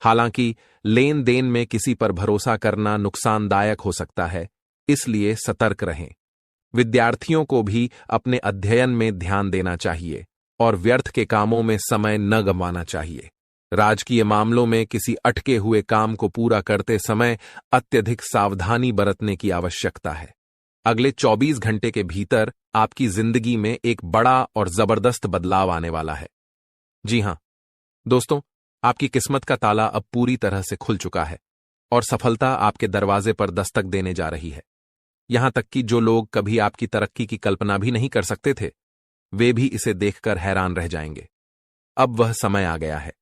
हालांकि लेन देन में किसी पर भरोसा करना नुकसानदायक हो सकता है, इसलिए सतर्क रहें। विद्यार्थियों को भी अपने अध्ययन में ध्यान देना चाहिए और व्यर्थ के कामों में समय न गंवाना चाहिए। राजकीय मामलों में किसी अटके हुए काम को पूरा करते समय अत्यधिक सावधानी बरतने की आवश्यकता है। अगले 24 घंटे के भीतर आपकी जिंदगी में एक बड़ा और जबरदस्त बदलाव आने वाला है। जी हां दोस्तों, आपकी किस्मत का ताला अब पूरी तरह से खुल चुका है और सफलता आपके दरवाजे पर दस्तक देने जा रही है। यहां तक कि जो लोग कभी आपकी तरक्की की कल्पना भी नहीं कर सकते थे, वे भी इसे देखकर हैरान रह जाएंगे। अब वह समय आ गया है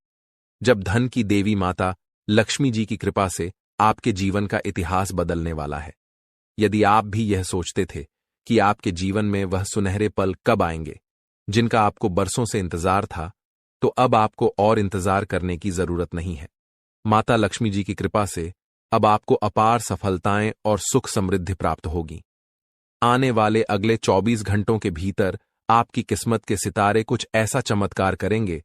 जब धन की देवी माता लक्ष्मी जी की कृपा से आपके जीवन का इतिहास बदलने वाला है। यदि आप भी यह सोचते थे कि आपके जीवन में वह सुनहरे पल कब आएंगे जिनका आपको बरसों से इंतजार था, तो अब आपको और इंतजार करने की जरूरत नहीं है। माता लक्ष्मी जी की कृपा से अब आपको अपार सफलताएं और सुख समृद्धि प्राप्त होगी। आने वाले अगले 24 घंटों के भीतर आपकी किस्मत के सितारे कुछ ऐसा चमत्कार करेंगे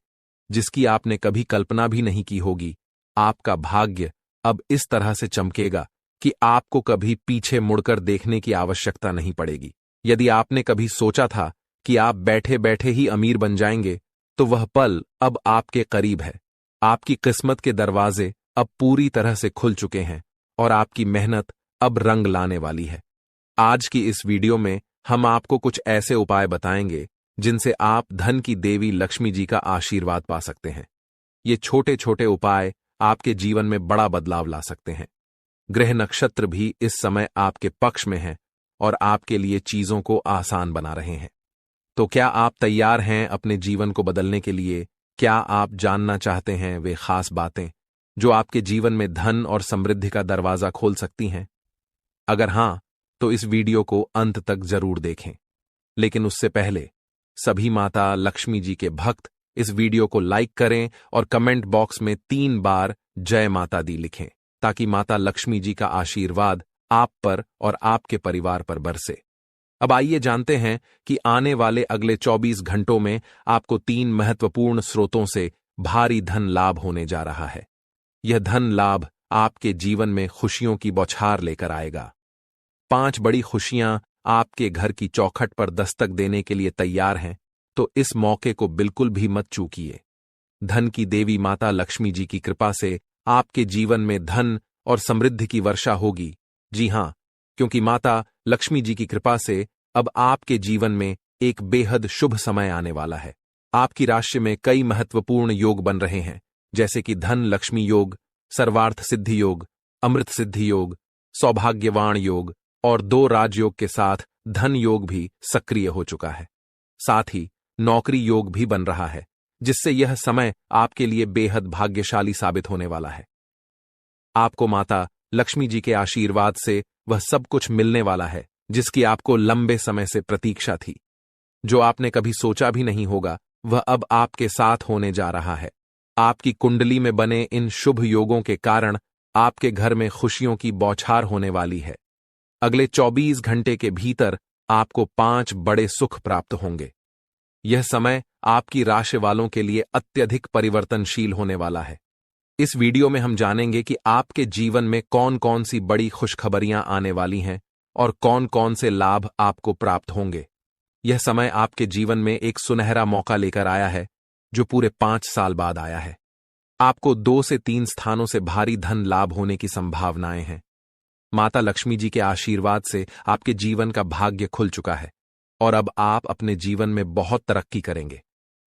जिसकी आपने कभी कल्पना भी नहीं की होगी। आपका भाग्य अब इस तरह से चमकेगा कि आपको कभी पीछे मुड़कर देखने की आवश्यकता नहीं पड़ेगी। यदि आपने कभी सोचा था कि आप बैठे बैठे ही अमीर बन जाएंगे, तो वह पल अब आपके करीब है। आपकी किस्मत के दरवाजे अब पूरी तरह से खुल चुके हैं और आपकी मेहनत अब रंग लाने वाली है। आज की इस वीडियो में हम आपको कुछ ऐसे उपाय बताएंगे जिनसे आप धन की देवी लक्ष्मी जी का आशीर्वाद पा सकते हैं। ये छोटे छोटे उपाय आपके जीवन में बड़ा बदलाव ला सकते हैं। ग्रह नक्षत्र भी इस समय आपके पक्ष में हैं और आपके लिए चीजों को आसान बना रहे हैं। तो क्या आप तैयार हैं अपने जीवन को बदलने के लिए? क्या आप जानना चाहते हैं वे खास बातें जो आपके जीवन में धन और समृद्धि का दरवाजा खोल सकती हैं? अगर हां, तो इस वीडियो को अंत तक जरूर देखें। लेकिन उससे पहले सभी माता लक्ष्मी जी के भक्त इस वीडियो को लाइक करें और कमेंट बॉक्स में 3 बार जय माता दी लिखें, ताकि माता लक्ष्मी जी का आशीर्वाद आप पर और आपके परिवार पर बरसे। अब आइए जानते हैं कि आने वाले अगले 24 घंटों में आपको 3 महत्वपूर्ण स्रोतों से भारी धन लाभ होने जा रहा है। यह धन लाभ आपके जीवन में खुशियों की बौछार लेकर आएगा। 5 बड़ी खुशियां आपके घर की चौखट पर दस्तक देने के लिए तैयार हैं, तो इस मौके को बिल्कुल भी मत चूकिए। धन की देवी माता लक्ष्मी जी की कृपा से आपके जीवन में धन और समृद्धि की वर्षा होगी। जी हां, क्योंकि माता लक्ष्मी जी की कृपा से अब आपके जीवन में एक बेहद शुभ समय आने वाला है। आपकी राशि में कई महत्वपूर्ण योग बन रहे हैं, जैसे कि धन लक्ष्मी योग, सर्वार्थ सिद्धि योग, अमृत सिद्धि योग, सौभाग्यवान योग और 2 राजयोग के साथ धन योग भी सक्रिय हो चुका है। साथ ही नौकरी योग भी बन रहा है, जिससे यह समय आपके लिए बेहद भाग्यशाली साबित होने वाला है। आपको माता लक्ष्मी जी के आशीर्वाद से वह सब कुछ मिलने वाला है जिसकी आपको लंबे समय से प्रतीक्षा थी। जो आपने कभी सोचा भी नहीं होगा, वह अब आपके साथ होने जा रहा है। आपकी कुंडली में बने इन शुभ योगों के कारण आपके घर में खुशियों की बौछार होने वाली है। अगले 24 घंटे के भीतर आपको 5 बड़े सुख प्राप्त होंगे। यह समय आपकी राशि वालों के लिए अत्यधिक परिवर्तनशील होने वाला है। इस वीडियो में हम जानेंगे कि आपके जीवन में कौन कौन सी बड़ी खुशखबरियां आने वाली हैं और कौन कौन से लाभ आपको प्राप्त होंगे। यह समय आपके जीवन में एक सुनहरा मौका लेकर आया है, जो पूरे 5 साल बाद आया है। आपको 2 से 3 स्थानों से भारी धन लाभ होने की संभावनाएं हैं। माता लक्ष्मी जी के आशीर्वाद से आपके जीवन का भाग्य खुल चुका है और अब आप अपने जीवन में बहुत तरक्की करेंगे।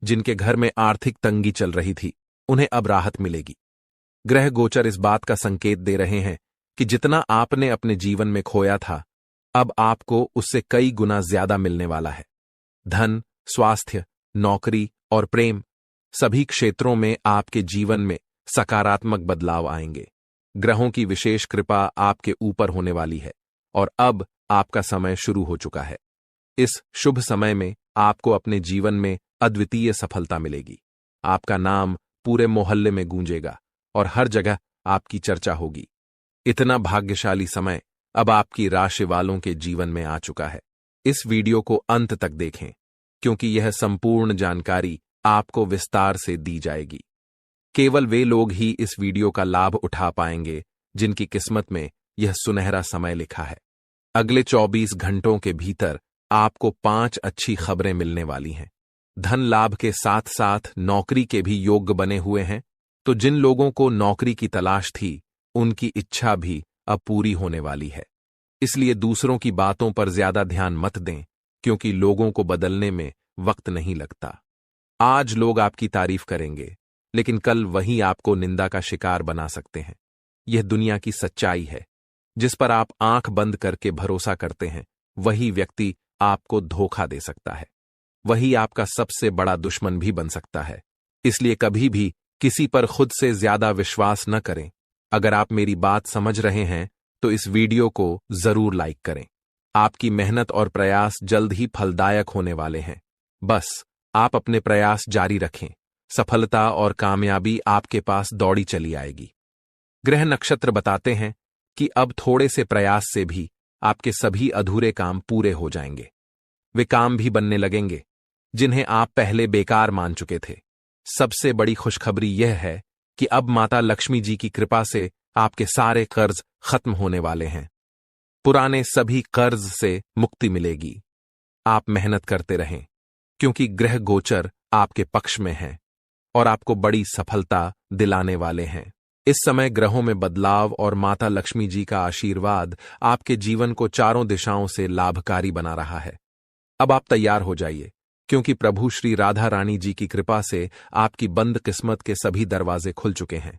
जिनके घर में आर्थिक तंगी चल रही थी, उन्हें अब राहत मिलेगी। ग्रह गोचर इस बात का संकेत दे रहे हैं कि जितना आपने अपने जीवन में खोया था, अब आपको उससे कई गुना ज्यादा मिलने वाला है। धन, स्वास्थ्य, नौकरी और प्रेम, सभी क्षेत्रों में आपके जीवन में सकारात्मक बदलाव आएंगे। ग्रहों की विशेष कृपा आपके ऊपर होने वाली है और अब आपका समय शुरू हो चुका है। इस शुभ समय में आपको अपने जीवन में अद्वितीय सफलता मिलेगी। आपका नाम पूरे मोहल्ले में गूंजेगा और हर जगह आपकी चर्चा होगी। इतना भाग्यशाली समय अब आपकी राशि वालों के जीवन में आ चुका है। इस वीडियो को अंत तक देखें, क्योंकि यह संपूर्ण जानकारी आपको विस्तार से दी जाएगी। केवल वे लोग ही इस वीडियो का लाभ उठा पाएंगे जिनकी किस्मत में यह सुनहरा समय लिखा है। अगले 24 घंटों के भीतर आपको 5 अच्छी खबरें मिलने वाली हैं। धन लाभ के साथ साथ नौकरी के भी योग्य बने हुए हैं, तो जिन लोगों को नौकरी की तलाश थी उनकी इच्छा भी अब पूरी होने वाली है। इसलिए दूसरों की बातों पर ज्यादा ध्यान मत दें, क्योंकि लोगों को बदलने में वक्त नहीं लगता। आज लोग आपकी तारीफ करेंगे, लेकिन कल वही आपको निंदा का शिकार बना सकते हैं। यह दुनिया की सच्चाई है। जिस पर आप आंख बंद करके भरोसा करते हैं, वही व्यक्ति आपको धोखा दे सकता है। वही आपका सबसे बड़ा दुश्मन भी बन सकता है। इसलिए कभी भी किसी पर खुद से ज्यादा विश्वास न करें। अगर आप मेरी बात समझ रहे हैं तो इस वीडियो को जरूर लाइक करें। आपकी मेहनत और प्रयास जल्द ही फलदायक होने वाले हैं। बस आप अपने प्रयास जारी रखें। सफलता और कामयाबी आपके पास दौड़ी चली आएगी। ग्रह नक्षत्र बताते हैं कि अब थोड़े से प्रयास से भी आपके सभी अधूरे काम पूरे हो जाएंगे। वे काम भी बनने लगेंगे जिन्हें आप पहले बेकार मान चुके थे। सबसे बड़ी खुशखबरी यह है कि अब माता लक्ष्मी जी की कृपा से आपके सारे कर्ज खत्म होने वाले हैं। पुराने सभी कर्ज से मुक्ति मिलेगी। आप मेहनत करते रहें, क्योंकि ग्रह गोचर आपके पक्ष में हैं और आपको बड़ी सफलता दिलाने वाले हैं। इस समय ग्रहों में बदलाव और माता लक्ष्मी जी का आशीर्वाद आपके जीवन को चारों दिशाओं से लाभकारी बना रहा है। अब आप तैयार हो जाइए, क्योंकि प्रभु श्री राधा रानी जी की कृपा से आपकी बंद किस्मत के सभी दरवाजे खुल चुके हैं।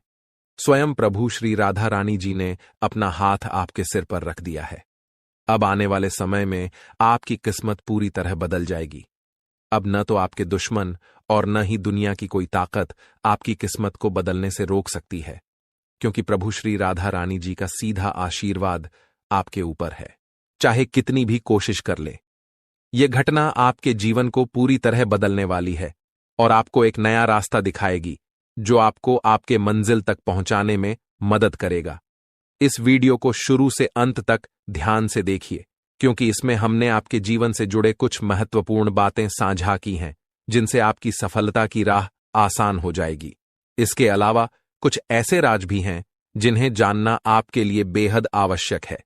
स्वयं प्रभु श्री राधा रानी जी ने अपना हाथ आपके सिर पर रख दिया है। अब आने वाले समय में आपकी किस्मत पूरी तरह बदल जाएगी। अब न तो आपके दुश्मन और न ही दुनिया की कोई ताकत आपकी किस्मत को बदलने से रोक सकती है, क्योंकि प्रभु श्री राधा रानी जी का सीधा आशीर्वाद आपके ऊपर है। चाहे कितनी भी कोशिश कर ले, यह घटना आपके जीवन को पूरी तरह बदलने वाली है और आपको एक नया रास्ता दिखाएगी, जो आपको आपके मंजिल तक पहुंचाने में मदद करेगा। इस वीडियो को शुरू से अंत तक ध्यान से देखिए, क्योंकि इसमें हमने आपके जीवन से जुड़े कुछ महत्वपूर्ण बातें साझा की हैं, जिनसे आपकी सफलता की राह आसान हो जाएगी। इसके अलावा कुछ ऐसे राज भी हैं जिन्हें जानना आपके लिए बेहद आवश्यक है।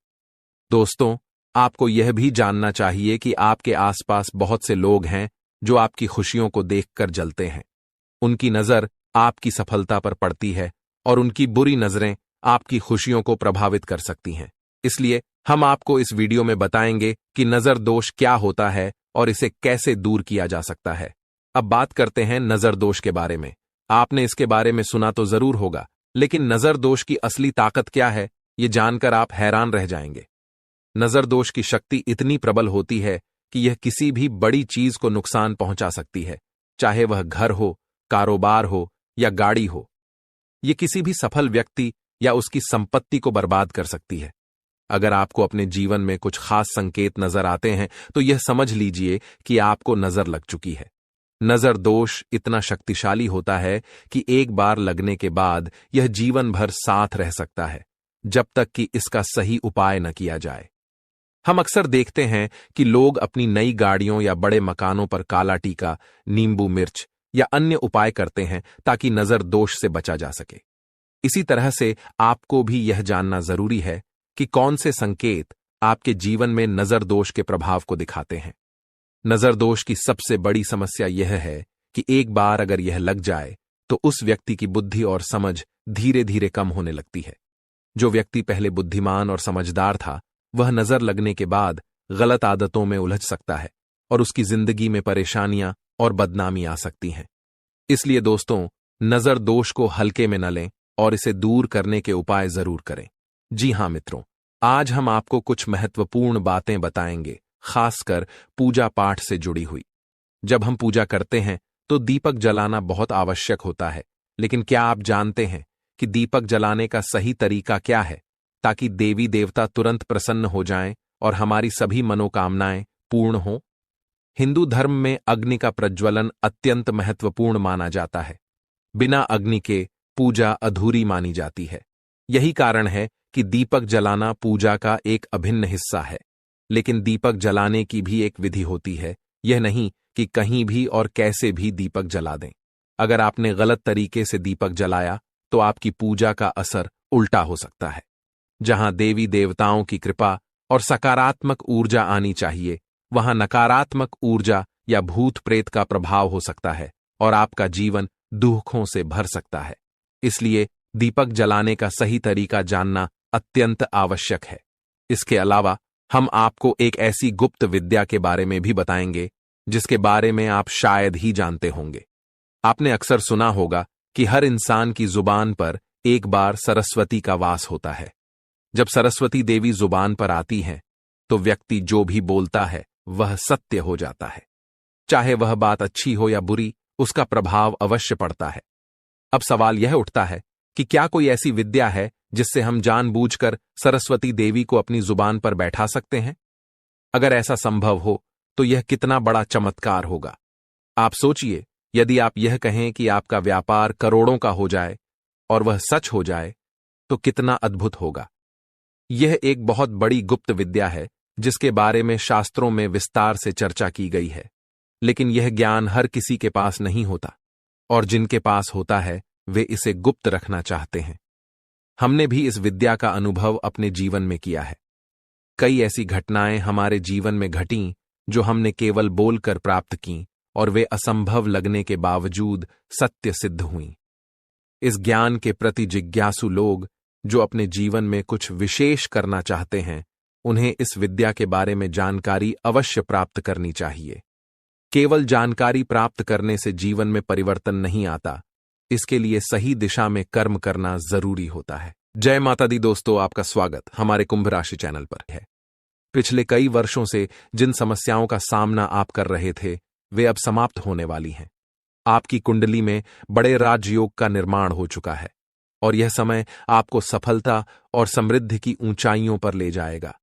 दोस्तों, आपको यह भी जानना चाहिए कि आपके आसपास बहुत से लोग हैं जो आपकी खुशियों को देखकर जलते हैं। उनकी नजर आपकी सफलता पर पड़ती है और उनकी बुरी नजरें आपकी खुशियों को प्रभावित कर सकती हैं। इसलिए हम आपको इस वीडियो में बताएंगे कि नजर दोष क्या होता है और इसे कैसे दूर किया जा सकता है। अब बात करते हैं नजर दोष के बारे में। आपने इसके बारे में सुना तो जरूर होगा, लेकिन नजर दोष की असली ताकत क्या है, ये जानकर आप हैरान रह जाएंगे। नजर दोष की शक्ति इतनी प्रबल होती है कि यह किसी भी बड़ी चीज को नुकसान पहुंचा सकती है, चाहे वह घर हो, कारोबार हो या गाड़ी हो। यह किसी भी सफल व्यक्ति या उसकी संपत्ति को बर्बाद कर सकती है। अगर आपको अपने जीवन में कुछ खास संकेत नजर आते हैं तो यह समझ लीजिए कि आपको नजर लग चुकी है। नजर दोष इतना शक्तिशाली होता है कि एक बार लगने के बाद यह जीवन भर साथ रह सकता है, जब तक कि इसका सही उपाय न किया जाए। हम अक्सर देखते हैं कि लोग अपनी नई गाड़ियों या बड़े मकानों पर काला टीका, नींबू मिर्च या अन्य उपाय करते हैं ताकि नजर दोष से बचा जा सके। इसी तरह से आपको भी यह जानना जरूरी है कि कौन से संकेत आपके जीवन में नजर दोष के प्रभाव को दिखाते हैं। नजर दोष की सबसे बड़ी समस्या यह है कि एक बार अगर यह लग जाए तो उस व्यक्ति की बुद्धि और समझ धीरे धीरे कम होने लगती है। जो व्यक्ति पहले बुद्धिमान और समझदार था, वह नजर लगने के बाद गलत आदतों में उलझ सकता है और उसकी जिंदगी में परेशानियां और बदनामी आ सकती हैं। इसलिए दोस्तों, नजर दोष को हल्के में न लें और इसे दूर करने के उपाय जरूर करें। जी हां मित्रों, आज हम आपको कुछ महत्वपूर्ण बातें बताएंगे, खासकर पूजा पाठ से जुड़ी हुई। जब हम पूजा करते हैं तो दीपक जलाना बहुत आवश्यक होता है, लेकिन क्या आप जानते हैं कि दीपक जलाने का सही तरीका क्या है, ताकि देवी देवता तुरंत प्रसन्न हो जाएं और हमारी सभी मनोकामनाएं पूर्ण हों? हिंदू धर्म में अग्नि का प्रज्वलन अत्यंत महत्वपूर्ण माना जाता है। बिना अग्नि के पूजा अधूरी मानी जाती है। यही कारण है कि दीपक जलाना पूजा का एक अभिन्न हिस्सा है। लेकिन दीपक जलाने की भी एक विधि होती है, यह नहीं कि कहीं भी और कैसे भी दीपक जला दें। अगर आपने गलत तरीके से दीपक जलाया तो आपकी पूजा का असर उल्टा हो सकता है। जहां देवी देवताओं की कृपा और सकारात्मक ऊर्जा आनी चाहिए, वहां नकारात्मक ऊर्जा या भूत प्रेत का प्रभाव हो सकता है और आपका जीवन दुखों से भर सकता है। इसलिए दीपक जलाने का सही तरीका जानना अत्यंत आवश्यक है। इसके अलावा हम आपको एक ऐसी गुप्त विद्या के बारे में भी बताएंगे जिसके बारे में आप शायद ही जानते होंगे। आपने अक्सर सुना होगा कि हर इंसान की जुबान पर एक बार सरस्वती का वास होता है। जब सरस्वती देवी जुबान पर आती हैं, तो व्यक्ति जो भी बोलता है वह सत्य हो जाता है। चाहे वह बात अच्छी हो या बुरी, उसका प्रभाव अवश्य पड़ता है। अब सवाल यह उठता है कि क्या कोई ऐसी विद्या है जिससे हम जानबूझकर सरस्वती देवी को अपनी जुबान पर बैठा सकते हैं? अगर ऐसा संभव हो तो यह कितना बड़ा चमत्कार होगा। आप सोचिए, यदि आप यह कहें कि आपका व्यापार करोड़ों का हो जाए और वह सच हो जाए, तो कितना अद्भुत होगा। यह एक बहुत बड़ी गुप्त विद्या है जिसके बारे में शास्त्रों में विस्तार से चर्चा की गई है। लेकिन यह ज्ञान हर किसी के पास नहीं होता, और जिनके पास होता है वे इसे गुप्त रखना चाहते हैं। हमने भी इस विद्या का अनुभव अपने जीवन में किया है। कई ऐसी घटनाएं हमारे जीवन में घटीं जो हमने केवल बोलकर प्राप्त की, और वे असंभव लगने के बावजूद सत्य सिद्ध हुईं। इस ज्ञान के प्रति जिज्ञासु लोग जो अपने जीवन में कुछ विशेष करना चाहते हैं, उन्हें इस विद्या के बारे में जानकारी अवश्य प्राप्त करनी चाहिए। केवल जानकारी प्राप्त करने से जीवन में परिवर्तन नहीं आता, इसके लिए सही दिशा में कर्म करना जरूरी होता है। जय माता दी दोस्तों, आपका स्वागत हमारे कुंभ राशि चैनल पर है। पिछले कई वर्षों से जिन समस्याओं का सामना आप कर रहे थे, वे अब समाप्त होने वाली हैं। आपकी कुंडली में बड़े राजयोग का निर्माण हो चुका है, और यह समय आपको सफलता और समृद्धि की ऊंचाइयों पर ले जाएगा।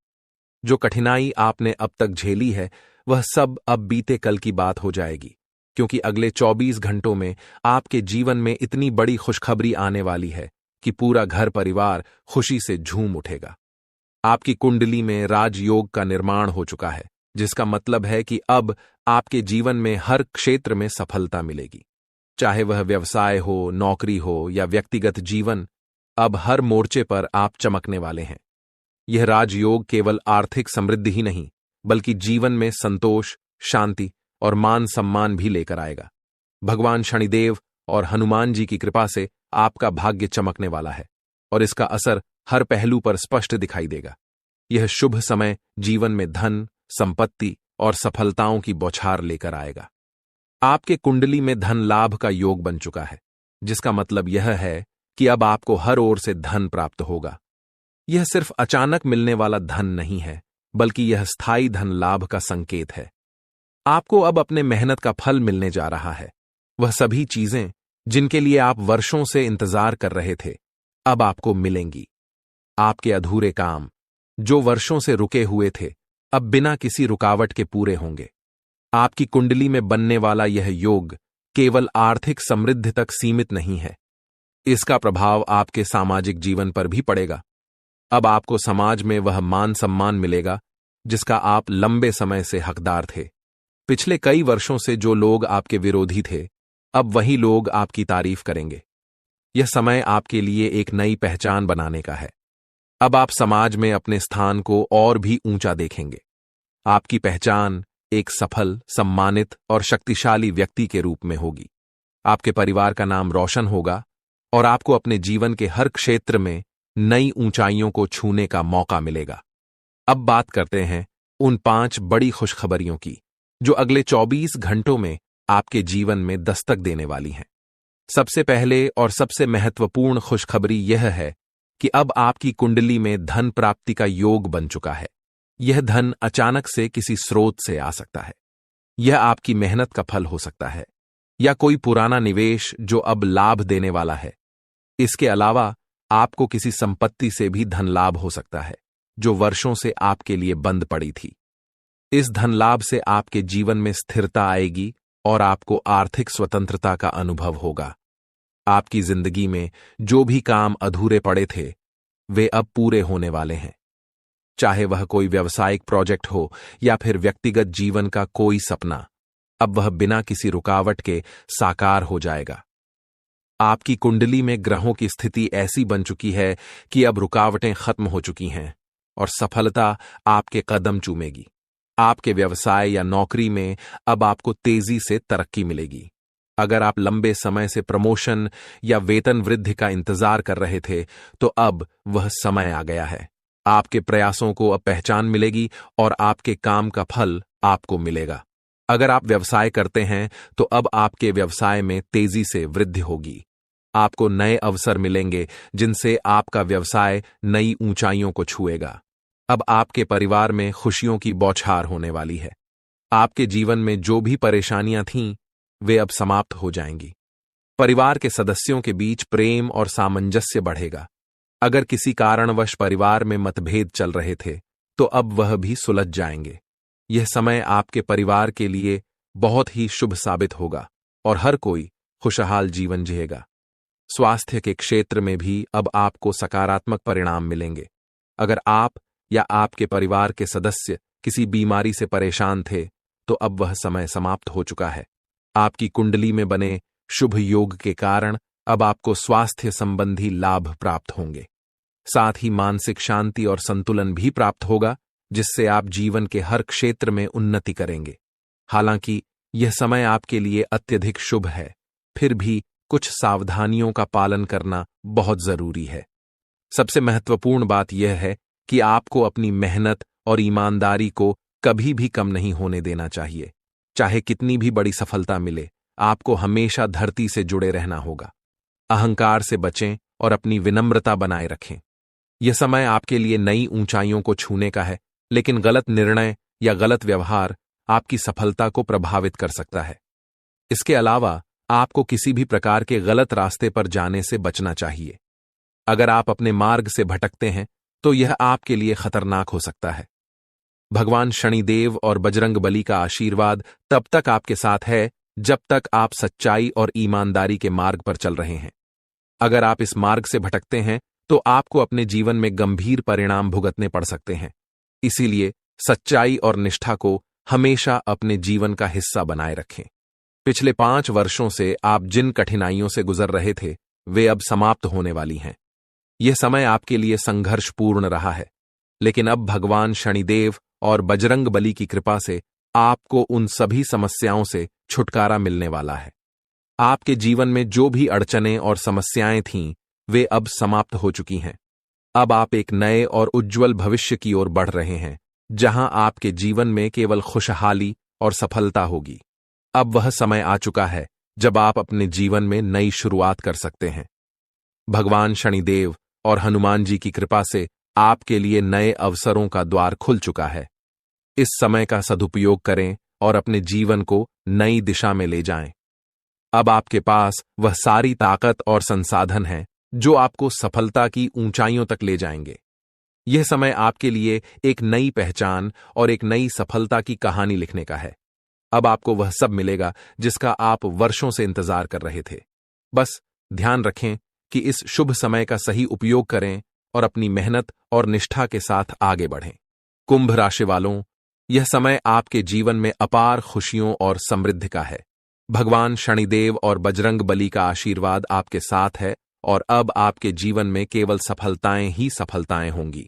जो कठिनाई आपने अब तक झेली है, वह सब अब बीते कल की बात हो जाएगी, क्योंकि अगले 24 घंटों में आपके जीवन में इतनी बड़ी खुशखबरी आने वाली है कि पूरा घर परिवार खुशी से झूम उठेगा। आपकी कुंडली में राजयोग का निर्माण हो चुका है, जिसका मतलब है कि अब आपके जीवन में हर क्षेत्र में सफलता मिलेगी। चाहे वह व्यवसाय हो, नौकरी हो या व्यक्तिगत जीवन, अब हर मोर्चे पर आप चमकने वाले हैं। यह राजयोग केवल आर्थिक समृद्धि ही नहीं, बल्कि जीवन में संतोष, शांति और मान सम्मान भी लेकर आएगा। भगवान शनिदेव और हनुमान जी की कृपा से आपका भाग्य चमकने वाला है, और इसका असर हर पहलू पर स्पष्ट दिखाई देगा। यह शुभ समय जीवन में धन, संपत्ति और सफलताओं की बौछार लेकर आएगा। आपके कुंडली में धन लाभ का योग बन चुका है, जिसका मतलब यह है कि अब आपको हर ओर से धन प्राप्त होगा। यह सिर्फ अचानक मिलने वाला धन नहीं है, बल्कि यह स्थायी धन लाभ का संकेत है। आपको अब अपने मेहनत का फल मिलने जा रहा है। वह सभी चीजें जिनके लिए आप वर्षों से इंतजार कर रहे थे, अब आपको मिलेंगी। आपके अधूरे काम जो वर्षों से रुके हुए थे, अब बिना किसी रुकावट के पूरे होंगे। आपकी कुंडली में बनने वाला यह योग केवल आर्थिक समृद्धि तक सीमित नहीं है, इसका प्रभाव आपके सामाजिक जीवन पर भी पड़ेगा। अब आपको समाज में वह मान सम्मान मिलेगा जिसका आप लंबे समय से हकदार थे। पिछले कई वर्षों से जो लोग आपके विरोधी थे, अब वही लोग आपकी तारीफ करेंगे। यह समय आपके लिए एक नई पहचान बनाने का है। अब आप समाज में अपने स्थान को और भी ऊंचा देखेंगे। आपकी पहचान एक सफल, सम्मानित और शक्तिशाली व्यक्ति के रूप में होगी। आपके परिवार का नाम रोशन होगा, और आपको अपने जीवन के हर क्षेत्र में नई ऊंचाइयों को छूने का मौका मिलेगा। अब बात करते हैं उन 5 बड़ी खुशखबरियों की जो अगले 24 घंटों में आपके जीवन में दस्तक देने वाली हैं। सबसे पहले और सबसे महत्वपूर्ण खुशखबरी यह है कि अब आपकी कुंडली में धन प्राप्ति का योग बन चुका है। यह धन अचानक से किसी स्रोत से आ सकता है। यह आपकी मेहनत का फल हो सकता है, या कोई पुराना निवेश जो अब लाभ देने वाला है। इसके अलावा आपको किसी संपत्ति से भी धन लाभ हो सकता है जो वर्षों से आपके लिए बंद पड़ी थी। इस धन लाभ से आपके जीवन में स्थिरता आएगी और आपको आर्थिक स्वतंत्रता का अनुभव होगा। आपकी जिंदगी में जो भी काम अधूरे पड़े थे वे अब पूरे होने वाले हैं। चाहे वह कोई व्यावसायिक प्रोजेक्ट हो या फिर व्यक्तिगत जीवन का कोई सपना, अब वह बिना किसी रुकावट के साकार हो जाएगा। आपकी कुंडली में ग्रहों की स्थिति ऐसी बन चुकी है कि अब रुकावटें खत्म हो चुकी हैं और सफलता आपके कदम चूमेगी। आपके व्यवसाय या नौकरी में अब आपको तेजी से तरक्की मिलेगी। अगर आप लंबे समय से प्रमोशन या वेतन वृद्धि का इंतजार कर रहे थे, तो अब वह समय आ गया है। आपके प्रयासों को अब पहचान मिलेगी और आपके काम का फल आपको मिलेगा। अगर आप व्यवसाय करते हैं तो अब आपके व्यवसाय में तेजी से वृद्धि होगी। आपको नए अवसर मिलेंगे जिनसे आपका व्यवसाय नई ऊंचाइयों को छुएगा। अब आपके परिवार में खुशियों की बौछार होने वाली है। आपके जीवन में जो भी परेशानियां थीं, वे अब समाप्त हो जाएंगी। परिवार के सदस्यों के बीच प्रेम और सामंजस्य बढ़ेगा। अगर किसी कारणवश परिवार में मतभेद चल रहे थे, तो अब वह भी सुलझ जाएंगे। यह समय आपके परिवार के लिए बहुत ही शुभ साबित होगा और हर कोई खुशहाल जीवन जिएगा। स्वास्थ्य के क्षेत्र में भी अब आपको सकारात्मक परिणाम मिलेंगे। अगर आप या आपके परिवार के सदस्य किसी बीमारी से परेशान थे, तो अब वह समय समाप्त हो चुका है। आपकी कुंडली में बने शुभ योग के कारण अब आपको स्वास्थ्य संबंधी लाभ प्राप्त होंगे। साथ ही मानसिक शांति और संतुलन भी प्राप्त होगा, जिससे आप जीवन के हर क्षेत्र में उन्नति करेंगे। हालांकि यह समय आपके लिए अत्यधिक शुभ है, फिर भी कुछ सावधानियों का पालन करना बहुत जरूरी है। सबसे महत्वपूर्ण बात यह है कि आपको अपनी मेहनत और ईमानदारी को कभी भी कम नहीं होने देना चाहिए। चाहे कितनी भी बड़ी सफलता मिले, आपको हमेशा धरती से जुड़े रहना होगा। अहंकार से बचें और अपनी विनम्रता बनाए रखें। यह समय आपके लिए नई ऊंचाइयों को छूने का है, लेकिन गलत निर्णय या गलत व्यवहार आपकी सफलता को प्रभावित कर सकता है। इसके अलावा आपको किसी भी प्रकार के गलत रास्ते पर जाने से बचना चाहिए। अगर आप अपने मार्ग से भटकते हैं, तो यह आपके लिए खतरनाक हो सकता है। भगवान शनिदेव और बजरंगबली का आशीर्वाद तब तक आपके साथ है जब तक आप सच्चाई और ईमानदारी के मार्ग पर चल रहे हैं। अगर आप इस मार्ग से भटकते हैं, तो आपको अपने जीवन में गंभीर परिणाम भुगतने पड़ सकते हैं। इसीलिए सच्चाई और निष्ठा को हमेशा अपने जीवन का हिस्सा बनाए रखें। पिछले 5 वर्षों से आप जिन कठिनाइयों से गुजर रहे थे, वे अब समाप्त होने वाली हैं। यह समय आपके लिए संघर्षपूर्ण रहा है, लेकिन अब भगवान शनिदेव और बजरंगबली की कृपा से आपको उन सभी समस्याओं से छुटकारा मिलने वाला है। आपके जीवन में जो भी अड़चनें और समस्याएं थीं, वे अब समाप्त हो चुकी हैं। अब आप एक नए और उज्जवल भविष्य की ओर बढ़ रहे हैं, जहां आपके जीवन में केवल खुशहाली और सफलता होगी। अब वह समय आ चुका है जब आप अपने जीवन में नई शुरुआत कर सकते हैं। भगवान शनिदेव और हनुमान जी की कृपा से आपके लिए नए अवसरों का द्वार खुल चुका है। इस समय का सदुपयोग करें और अपने जीवन को नई दिशा में ले जाएं। अब आपके पास वह सारी ताकत और संसाधन हैं जो आपको सफलता की ऊंचाइयों तक ले जाएंगे। यह समय आपके लिए एक नई पहचान और एक नई सफलता की कहानी लिखने का है। अब आपको वह सब मिलेगा जिसका आप वर्षों से इंतजार कर रहे थे। बस ध्यान रखें कि इस शुभ समय का सही उपयोग करें और अपनी मेहनत और निष्ठा के साथ आगे बढ़ें। कुंभ राशि वालों, यह समय आपके जीवन में अपार खुशियों और समृद्धि का है। भगवान शनिदेव और बजरंगबली का आशीर्वाद आपके साथ है और अब आपके जीवन में केवल सफलताएं ही सफलताएं होंगी।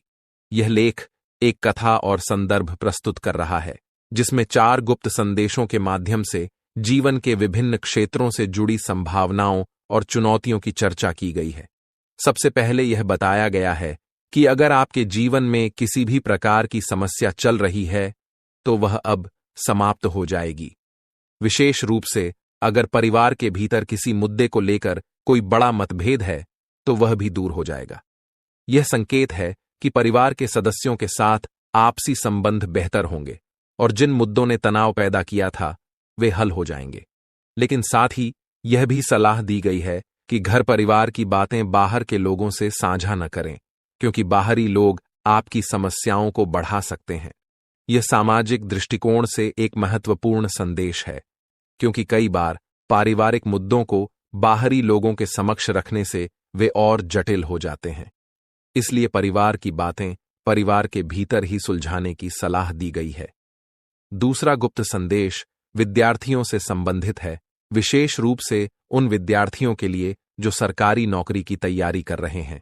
यह लेख एक कथा और संदर्भ प्रस्तुत कर रहा है, जिसमें 4 गुप्त संदेशों के माध्यम से जीवन के विभिन्न क्षेत्रों से जुड़ी संभावनाओं और चुनौतियों की चर्चा की गई है। सबसे पहले यह बताया गया है कि अगर आपके जीवन में किसी भी प्रकार की समस्या चल रही है, तो वह अब समाप्त हो जाएगी। विशेष रूप से अगर परिवार के भीतर किसी मुद्दे को लेकर कोई बड़ा मतभेद है, तो वह भी दूर हो जाएगा। यह संकेत है कि परिवार के सदस्यों के साथ आपसी संबंध बेहतर होंगे और जिन मुद्दों ने तनाव पैदा किया था, वे हल हो जाएंगे। लेकिन साथ ही यह भी सलाह दी गई है कि घर परिवार की बातें बाहर के लोगों से साझा न करें, क्योंकि बाहरी लोग आपकी समस्याओं को बढ़ा सकते हैं। यह सामाजिक दृष्टिकोण से एक महत्वपूर्ण संदेश है, क्योंकि कई बार पारिवारिक मुद्दों को बाहरी लोगों के समक्ष रखने से वे और जटिल हो जाते हैं। इसलिए परिवार की बातें परिवार के भीतर ही सुलझाने की सलाह दी गई है। दूसरा गुप्त संदेश विद्यार्थियों से संबंधित है, विशेष रूप से उन विद्यार्थियों के लिए जो सरकारी नौकरी की तैयारी कर रहे हैं।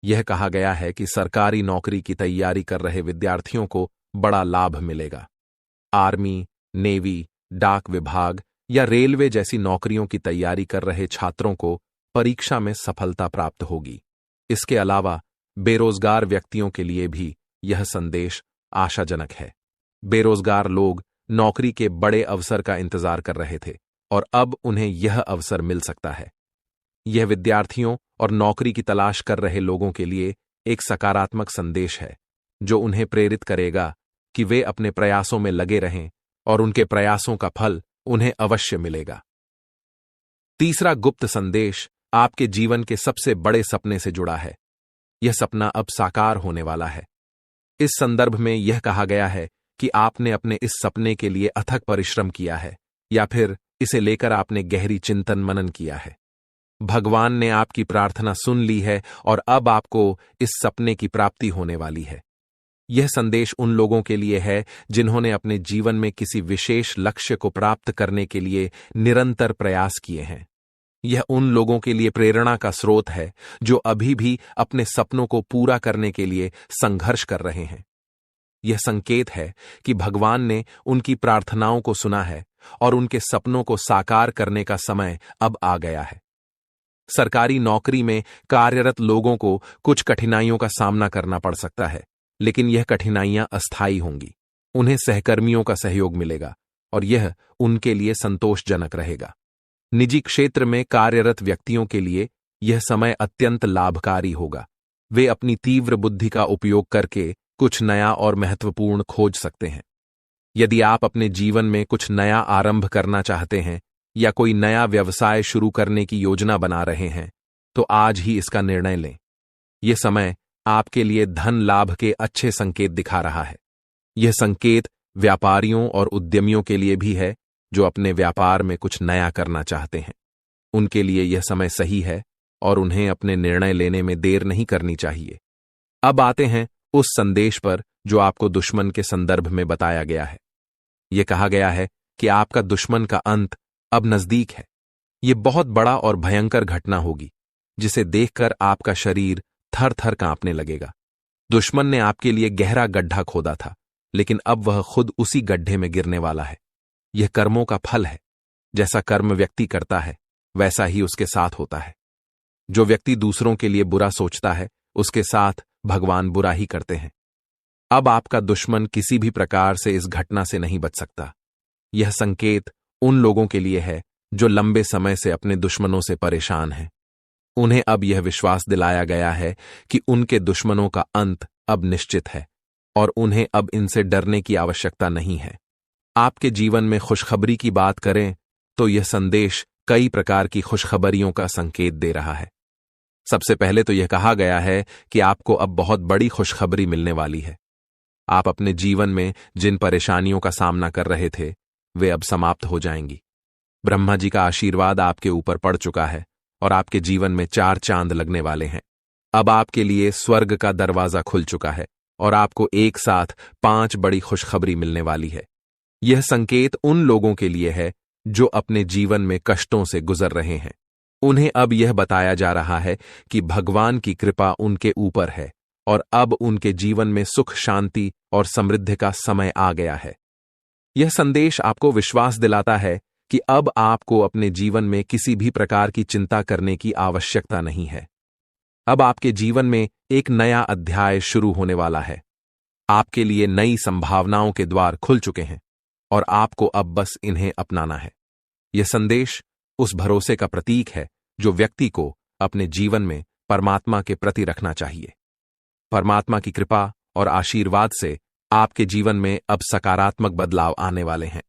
यह कहा गया है कि सरकारी नौकरी की तैयारी कर रहे विद्यार्थियों को बड़ा लाभ मिलेगा। आर्मी, नेवी, डाक विभाग या रेलवे जैसी नौकरियों की तैयारी कर रहे छात्रों को परीक्षा में सफलता प्राप्त होगी। इसके अलावा बेरोजगार व्यक्तियों के लिए भी यह संदेश आशाजनक है। बेरोजगार लोग नौकरी के बड़े अवसर का इंतजार कर रहे थे और अब उन्हें यह अवसर मिल सकता है। यह विद्यार्थियों और नौकरी की तलाश कर रहे लोगों के लिए एक सकारात्मक संदेश है, जो उन्हें प्रेरित करेगा कि वे अपने प्रयासों में लगे रहें और उनके प्रयासों का फल उन्हें अवश्य मिलेगा। तीसरा गुप्त संदेश आपके जीवन के सबसे बड़े सपने से जुड़ा है। यह सपना अब साकार होने वाला है। इस संदर्भ में यह कहा गया है कि आपने अपने इस सपने के लिए अथक परिश्रम किया है या फिर इसे लेकर आपने गहरी चिंतन मनन किया है। भगवान ने आपकी प्रार्थना सुन ली है और अब आपको इस सपने की प्राप्ति होने वाली है। यह संदेश उन लोगों के लिए है जिन्होंने अपने जीवन में किसी विशेष लक्ष्य को प्राप्त करने के लिए निरंतर प्रयास किए हैं। यह उन लोगों के लिए प्रेरणा का स्रोत है जो अभी भी अपने सपनों को पूरा करने के लिए संघर्ष कर रहे हैं। यह संकेत है कि भगवान ने उनकी प्रार्थनाओं को सुना है और उनके सपनों को साकार करने का समय अब आ गया है। सरकारी नौकरी में कार्यरत लोगों को कुछ कठिनाइयों का सामना करना पड़ सकता है, लेकिन यह कठिनाइयां अस्थायी होंगी। उन्हें सहकर्मियों का सहयोग मिलेगा और यह उनके लिए संतोषजनक रहेगा। निजी क्षेत्र में कार्यरत व्यक्तियों के लिए यह समय अत्यंत लाभकारी होगा। वे अपनी तीव्र बुद्धि का उपयोग करके कुछ नया और महत्वपूर्ण खोज सकते हैं। यदि आप अपने जीवन में कुछ नया आरंभ करना चाहते हैं या कोई नया व्यवसाय शुरू करने की योजना बना रहे हैं, तो आज ही इसका निर्णय लें। यह समय आपके लिए धन लाभ के अच्छे संकेत दिखा रहा है। यह संकेत व्यापारियों और उद्यमियों के लिए भी है जो अपने व्यापार में कुछ नया करना चाहते हैं। उनके लिए यह समय सही है और उन्हें अपने निर्णय लेने में देर नहीं करनी चाहिए। अब आते हैं उस संदेश पर जो आपको दुश्मन के संदर्भ में बताया गया है। यह कहा गया है कि आपका दुश्मन का अंत अब नजदीक है। यह बहुत बड़ा और भयंकर घटना होगी जिसे देखकर आपका शरीर थर थर कांपने लगेगा। दुश्मन ने आपके लिए गहरा गड्ढा खोदा था, लेकिन अब वह खुद उसी गड्ढे में गिरने वाला है। यह कर्मों का फल है। जैसा कर्म व्यक्ति करता है वैसा ही उसके साथ होता है। जो व्यक्ति दूसरों के लिए बुरा सोचता है उसके साथ भगवान बुरा ही करते हैं। अब आपका दुश्मन किसी भी प्रकार से इस घटना से नहीं बच सकता। यह संकेत उन लोगों के लिए है जो लंबे समय से अपने दुश्मनों से परेशान हैं। उन्हें अब यह विश्वास दिलाया गया है कि उनके दुश्मनों का अंत अब निश्चित है और उन्हें अब इनसे डरने की आवश्यकता नहीं है। आपके जीवन में खुशखबरी की बात करें तो यह संदेश कई प्रकार की खुशखबरियों का संकेत दे रहा है। सबसे पहले तो यह कहा गया है कि आपको अब बहुत बड़ी खुशखबरी मिलने वाली है। आप अपने जीवन में जिन परेशानियों का सामना कर रहे थे वे अब समाप्त हो जाएंगी। ब्रह्मा जी का आशीर्वाद आपके ऊपर पड़ चुका है और आपके जीवन में 4 चांद लगने वाले हैं। अब आपके लिए स्वर्ग का दरवाजा खुल चुका है और आपको एक साथ 5 बड़ी खुशखबरी मिलने वाली है। यह संकेत उन लोगों के लिए है जो अपने जीवन में कष्टों से गुजर रहे हैं। उन्हें अब यह बताया जा रहा है कि भगवान की कृपा उनके ऊपर है और अब उनके जीवन में सुख, शांति और समृद्धि का समय आ गया है। यह संदेश आपको विश्वास दिलाता है कि अब आपको अपने जीवन में किसी भी प्रकार की चिंता करने की आवश्यकता नहीं है। अब आपके जीवन में एक नया अध्याय शुरू होने वाला है। आपके लिए नई संभावनाओं के द्वार खुल चुके हैं और आपको अब बस इन्हें अपनाना है। यह संदेश उस भरोसे का प्रतीक है जो व्यक्ति को अपने जीवन में परमात्मा के प्रति रखना चाहिए। परमात्मा की कृपा और आशीर्वाद से आपके जीवन में अब सकारात्मक बदलाव आने वाले हैं।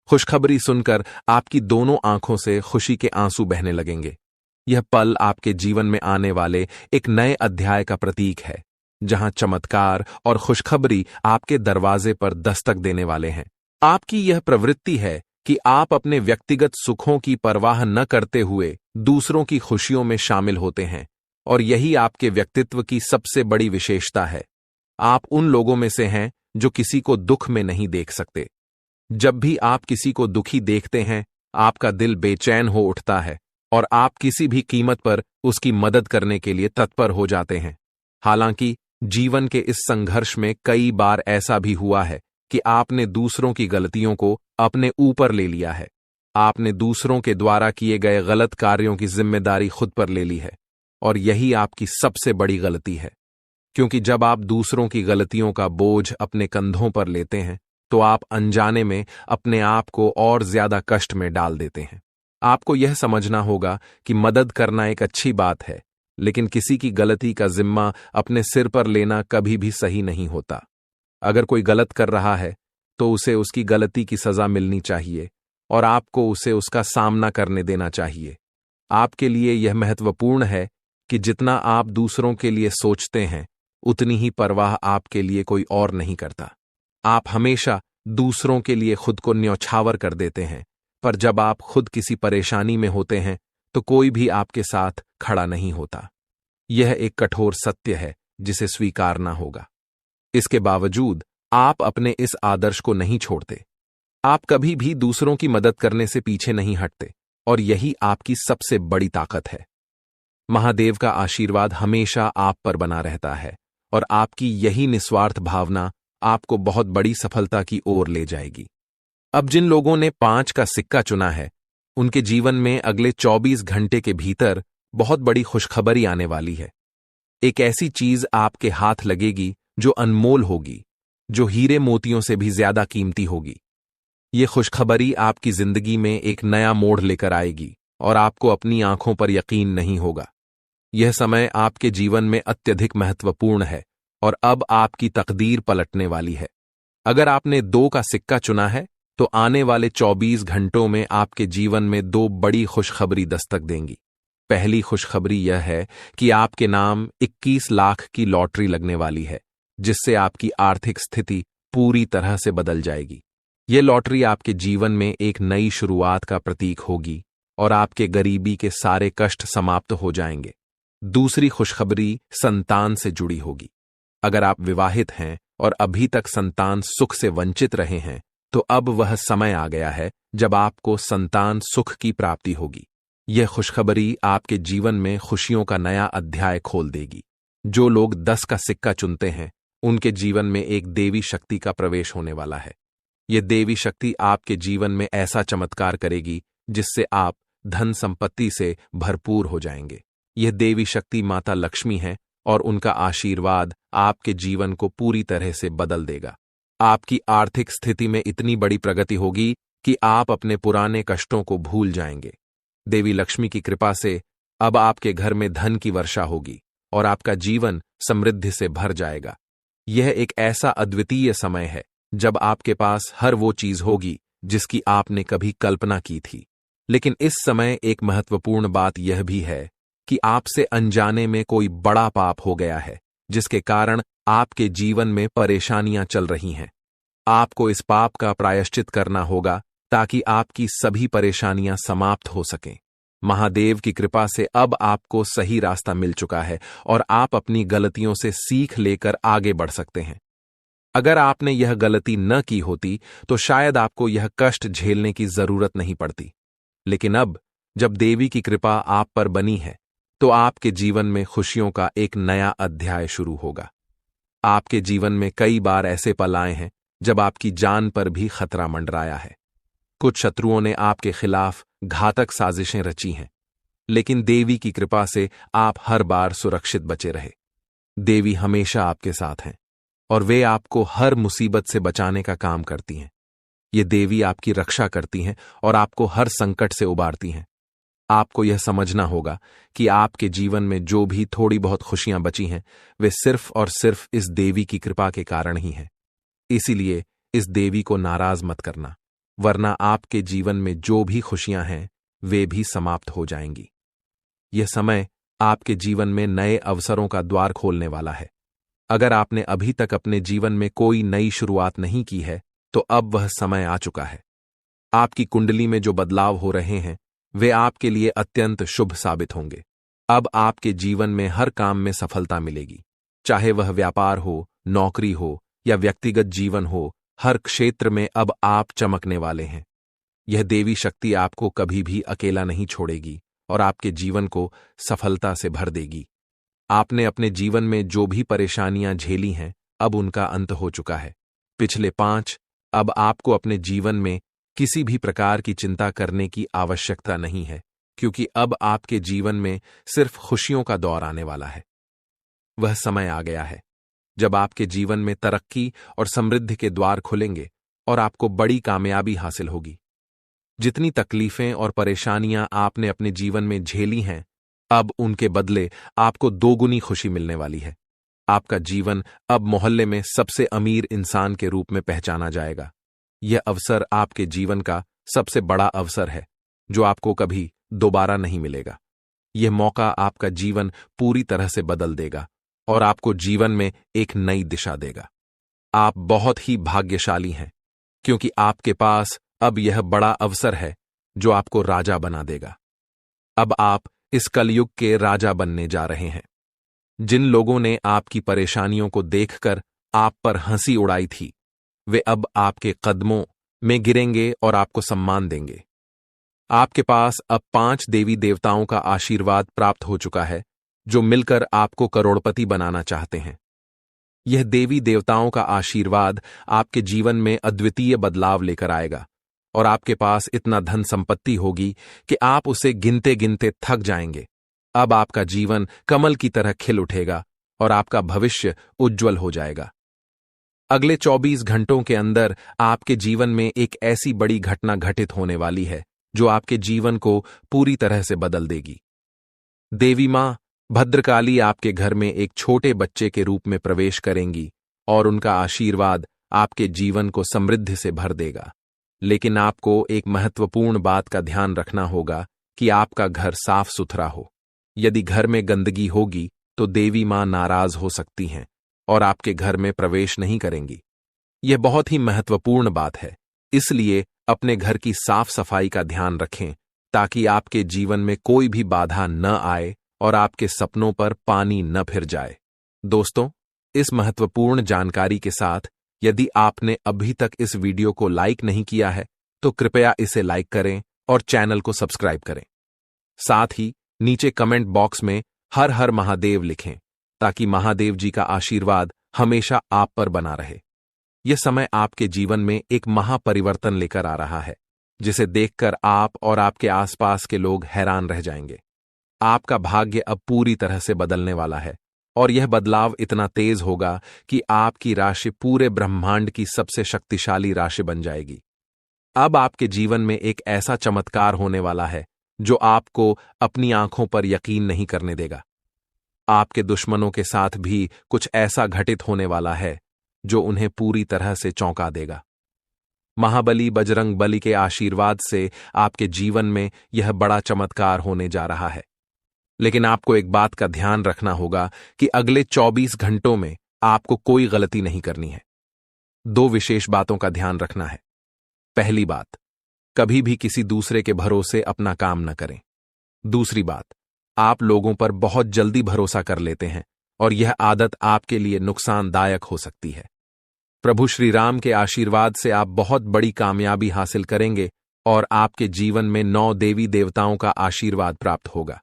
खुशखबरी सुनकर आपकी दोनों आंखों से खुशी के आंसू बहने लगेंगे। यह पल आपके जीवन में आने वाले एक नए अध्याय का प्रतीक है, जहां चमत्कार और खुशखबरी आपके दरवाजे पर दस्तक देने वाले हैं। आपकी यह प्रवृत्ति है कि आप अपने व्यक्तिगत सुखों की परवाह न करते हुए दूसरों की खुशियों में शामिल होते हैं, और यही आपके व्यक्तित्व की सबसे बड़ी विशेषता है। आप उन लोगों में से हैं जो किसी को दुख में नहीं देख सकते। जब भी आप किसी को दुखी देखते हैं, आपका दिल बेचैन हो उठता है और आप किसी भी कीमत पर उसकी मदद करने के लिए तत्पर हो जाते हैं। हालांकि जीवन के इस संघर्ष में कई बार ऐसा भी हुआ है कि आपने दूसरों की गलतियों को अपने ऊपर ले लिया है। आपने दूसरों के द्वारा किए गए गलत कार्यों की जिम्मेदारी खुद पर ले ली है, और यही आपकी सबसे बड़ी गलती है। क्योंकि जब आप दूसरों की गलतियों का बोझ अपने कंधों पर लेते हैं, तो आप अनजाने में अपने आप को और ज्यादा कष्ट में डाल देते हैं। आपको यह समझना होगा कि मदद करना एक अच्छी बात है, लेकिन किसी की गलती का जिम्मा अपने सिर पर लेना कभी भी सही नहीं होता। अगर कोई गलत कर रहा है, तो उसे उसकी गलती की सजा मिलनी चाहिए और आपको उसे उसका सामना करने देना चाहिए। आपके लिए यह महत्वपूर्ण है कि जितना आप दूसरों के लिए सोचते हैं, उतनी ही परवाह आपके लिए कोई और नहीं करता। आप हमेशा दूसरों के लिए खुद को न्यौछावर कर देते हैं, पर जब आप खुद किसी परेशानी में होते हैं, तो कोई भी आपके साथ खड़ा नहीं होता। यह एक कठोर सत्य है जिसे स्वीकारना होगा। इसके बावजूद आप अपने इस आदर्श को नहीं छोड़ते। आप कभी भी दूसरों की मदद करने से पीछे नहीं हटते, और यही आपकी सबसे बड़ी ताकत है। महादेव का आशीर्वाद हमेशा आप पर बना रहता है, और आपकी यही निस्वार्थ भावना आपको बहुत बड़ी सफलता की ओर ले जाएगी। अब जिन लोगों ने 5 का सिक्का चुना है, उनके जीवन में अगले 24 घंटे के भीतर बहुत बड़ी खुशखबरी आने वाली है। एक ऐसी चीज आपके हाथ लगेगी जो अनमोल होगी, जो हीरे मोतियों से भी ज्यादा कीमती होगी। ये खुशखबरी आपकी जिंदगी में एक नया मोड़ लेकर आएगी, और आपको अपनी आंखों पर यकीन नहीं होगा। यह समय आपके जीवन में अत्यधिक महत्वपूर्ण है, और अब आपकी तकदीर पलटने वाली है। अगर आपने 2 का सिक्का चुना है, तो आने वाले 24 घंटों में आपके जीवन में 2 बड़ी खुशखबरी दस्तक देंगी। पहली खुशखबरी यह है कि आपके नाम 21 लाख की लॉटरी लगने वाली है, जिससे आपकी आर्थिक स्थिति पूरी तरह से बदल जाएगी। यह लॉटरी आपके जीवन में एक नई शुरुआत का प्रतीक होगी, और आपके गरीबी के सारे कष्ट समाप्त हो जाएंगे। दूसरी खुशखबरी संतान से जुड़ी होगी। अगर आप विवाहित हैं और अभी तक संतान सुख से वंचित रहे हैं, तो अब वह समय आ गया है जब आपको संतान सुख की प्राप्ति होगी। यह खुशखबरी आपके जीवन में खुशियों का नया अध्याय खोल देगी। जो लोग 10 का सिक्का चुनते हैं, उनके जीवन में एक देवी शक्ति का प्रवेश होने वाला है। यह देवी शक्ति आपके जीवन में ऐसा चमत्कार करेगी जिससे आप धन संपत्ति से भरपूर हो जाएंगे। यह देवी शक्ति माता लक्ष्मी है, और उनका आशीर्वाद आपके जीवन को पूरी तरह से बदल देगा। आपकी आर्थिक स्थिति में इतनी बड़ी प्रगति होगी कि आप अपने पुराने कष्टों को भूल जाएंगे। देवी लक्ष्मी की कृपा से अब आपके घर में धन की वर्षा होगी, और आपका जीवन समृद्धि से भर जाएगा। यह एक ऐसा अद्वितीय समय है जब आपके पास हर वो चीज होगी जिसकी आपने कभी कल्पना की थी। लेकिन इस समय एक महत्वपूर्ण बात यह भी है कि आपसे अनजाने में कोई बड़ा पाप हो गया है, जिसके कारण आपके जीवन में परेशानियां चल रही हैं। आपको इस पाप का प्रायश्चित करना होगा ताकि आपकी सभी परेशानियां समाप्त हो सकें। महादेव की कृपा से अब आपको सही रास्ता मिल चुका है, और आप अपनी गलतियों से सीख लेकर आगे बढ़ सकते हैं। अगर आपने यह गलती न की होती, तो शायद आपको यह कष्ट झेलने की जरूरत नहीं पड़ती। लेकिन अब जब देवी की कृपा आप पर बनी है, तो आपके जीवन में खुशियों का एक नया अध्याय शुरू होगा। आपके जीवन में कई बार ऐसे पल आए हैं जब आपकी जान पर भी खतरा मंडराया है। कुछ शत्रुओं ने आपके खिलाफ घातक साजिशें रची हैं, लेकिन देवी की कृपा से आप हर बार सुरक्षित बचे रहे। देवी हमेशा आपके साथ हैं, और वे आपको हर मुसीबत से बचाने का काम करती हैं। ये देवी आपकी रक्षा करती हैं और आपको हर संकट से उबारती हैं। आपको यह समझना होगा कि आपके जीवन में जो भी थोड़ी बहुत खुशियां बची हैं, वे सिर्फ और सिर्फ इस देवी की कृपा के कारण ही हैं। इसीलिए इस देवी को नाराज मत करना, वरना आपके जीवन में जो भी खुशियां हैं, वे भी समाप्त हो जाएंगी। यह समय आपके जीवन में नए अवसरों का द्वार खोलने वाला है। अगर आपने अभी तक अपने जीवन में कोई नई शुरुआत नहीं की है, तो अब वह समय आ चुका है। आपकी कुंडली में जो बदलाव हो रहे हैं वे आपके लिए अत्यंत शुभ साबित होंगे। अब आपके जीवन में हर काम में सफलता मिलेगी, चाहे वह व्यापार हो, नौकरी हो या व्यक्तिगत जीवन हो। हर क्षेत्र में अब आप चमकने वाले हैं। यह देवी शक्ति आपको कभी भी अकेला नहीं छोड़ेगी और आपके जीवन को सफलता से भर देगी। आपने अपने जीवन में जो भी परेशानियां झेली हैं, अब उनका अंत हो चुका है। पिछले 5 अब आपको अपने जीवन में किसी भी प्रकार की चिंता करने की आवश्यकता नहीं है, क्योंकि अब आपके जीवन में सिर्फ खुशियों का दौर आने वाला है। वह समय आ गया है जब आपके जीवन में तरक्की और समृद्धि के द्वार खुलेंगे और आपको बड़ी कामयाबी हासिल होगी। जितनी तकलीफें और परेशानियां आपने अपने जीवन में झेली हैं, अब उनके बदले आपको दोगुनी खुशी मिलने वाली है। आपका जीवन अब मोहल्ले में सबसे अमीर इंसान के रूप में पहचाना जाएगा। यह अवसर आपके जीवन का सबसे बड़ा अवसर है, जो आपको कभी दोबारा नहीं मिलेगा। यह मौका आपका जीवन पूरी तरह से बदल देगा और आपको जीवन में एक नई दिशा देगा। आप बहुत ही भाग्यशाली हैं, क्योंकि आपके पास अब यह बड़ा अवसर है जो आपको राजा बना देगा। अब आप इस कलयुग के राजा बनने जा रहे हैं। जिन लोगों ने आपकी परेशानियों को देखकर आप पर हंसी उड़ाई थी, वे अब आपके कदमों में गिरेंगे और आपको सम्मान देंगे। आपके पास अब 5 देवी देवताओं का आशीर्वाद प्राप्त हो चुका है, जो मिलकर आपको करोड़पति बनाना चाहते हैं। यह देवी देवताओं का आशीर्वाद आपके जीवन में अद्वितीय बदलाव लेकर आएगा और आपके पास इतना धन संपत्ति होगी कि आप उसे गिनते गिनते थक जाएंगे। अब आपका जीवन कमल की तरह खिल उठेगा और आपका भविष्य उज्ज्वल हो जाएगा। अगले 24 घंटों के अंदर आपके जीवन में एक ऐसी बड़ी घटना घटित होने वाली है जो आपके जीवन को पूरी तरह से बदल देगी। देवी मां भद्रकाली आपके घर में एक छोटे बच्चे के रूप में प्रवेश करेंगी और उनका आशीर्वाद आपके जीवन को समृद्धि से भर देगा। लेकिन आपको एक महत्वपूर्ण बात का ध्यान रखना होगा कि आपका घर साफ सुथरा हो। यदि घर में गंदगी होगी तो देवी मां नाराज हो सकती हैं और आपके घर में प्रवेश नहीं करेंगी। यह बहुत ही महत्वपूर्ण बात है, इसलिए अपने घर की साफ सफाई का ध्यान रखें ताकि आपके जीवन में कोई भी बाधा न आए और आपके सपनों पर पानी न फिर जाए। दोस्तों, इस महत्वपूर्ण जानकारी के साथ यदि आपने अभी तक इस वीडियो को लाइक नहीं किया है तो कृपया इसे लाइक करें और चैनल को सब्सक्राइब करें। साथ ही नीचे कमेंट बॉक्स में हर हर महादेव लिखें ताकि महादेव जी का आशीर्वाद हमेशा आप पर बना रहे। यह समय आपके जीवन में एक महापरिवर्तन लेकर आ रहा है, जिसे देखकर आप और आपके आसपास के लोग हैरान रह जाएंगे। आपका भाग्य अब पूरी तरह से बदलने वाला है और यह बदलाव इतना तेज होगा कि आपकी राशि पूरे ब्रह्मांड की सबसे शक्तिशाली राशि बन जाएगी। अब आपके जीवन में एक ऐसा चमत्कार होने वाला है जो आपको अपनी आंखों पर यकीन नहीं करने देगा। आपके दुश्मनों के साथ भी कुछ ऐसा घटित होने वाला है जो उन्हें पूरी तरह से चौंका देगा। महाबली बजरंग बली के आशीर्वाद से आपके जीवन में यह बड़ा चमत्कार होने जा रहा है। लेकिन आपको एक बात का ध्यान रखना होगा कि अगले 24 घंटों में आपको कोई गलती नहीं करनी है। 2 विशेष बातों का ध्यान रखना है। पहली बात, कभी भी किसी दूसरे के भरोसे अपना काम न करें। दूसरी बात, आप लोगों पर बहुत जल्दी भरोसा कर लेते हैं और यह आदत आपके लिए नुकसानदायक हो सकती है। प्रभु श्री राम के आशीर्वाद से आप बहुत बड़ी कामयाबी हासिल करेंगे और आपके जीवन में 9 देवी देवताओं का आशीर्वाद प्राप्त होगा।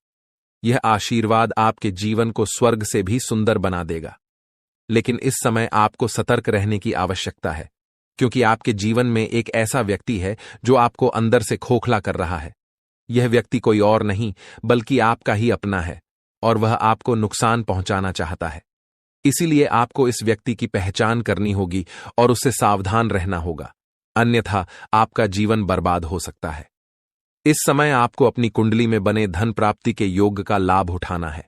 यह आशीर्वाद आपके जीवन को स्वर्ग से भी सुंदर बना देगा। लेकिन इस समय आपको सतर्क रहने की आवश्यकता है, क्योंकि आपके जीवन में एक ऐसा व्यक्ति है जो आपको अंदर से खोखला कर रहा है। यह व्यक्ति कोई और नहीं बल्कि आपका ही अपना है और वह आपको नुकसान पहुंचाना चाहता है। इसीलिए आपको इस व्यक्ति की पहचान करनी होगी और उससे सावधान रहना होगा, अन्यथा आपका जीवन बर्बाद हो सकता है। इस समय आपको अपनी कुंडली में बने धन प्राप्ति के योग का लाभ उठाना है।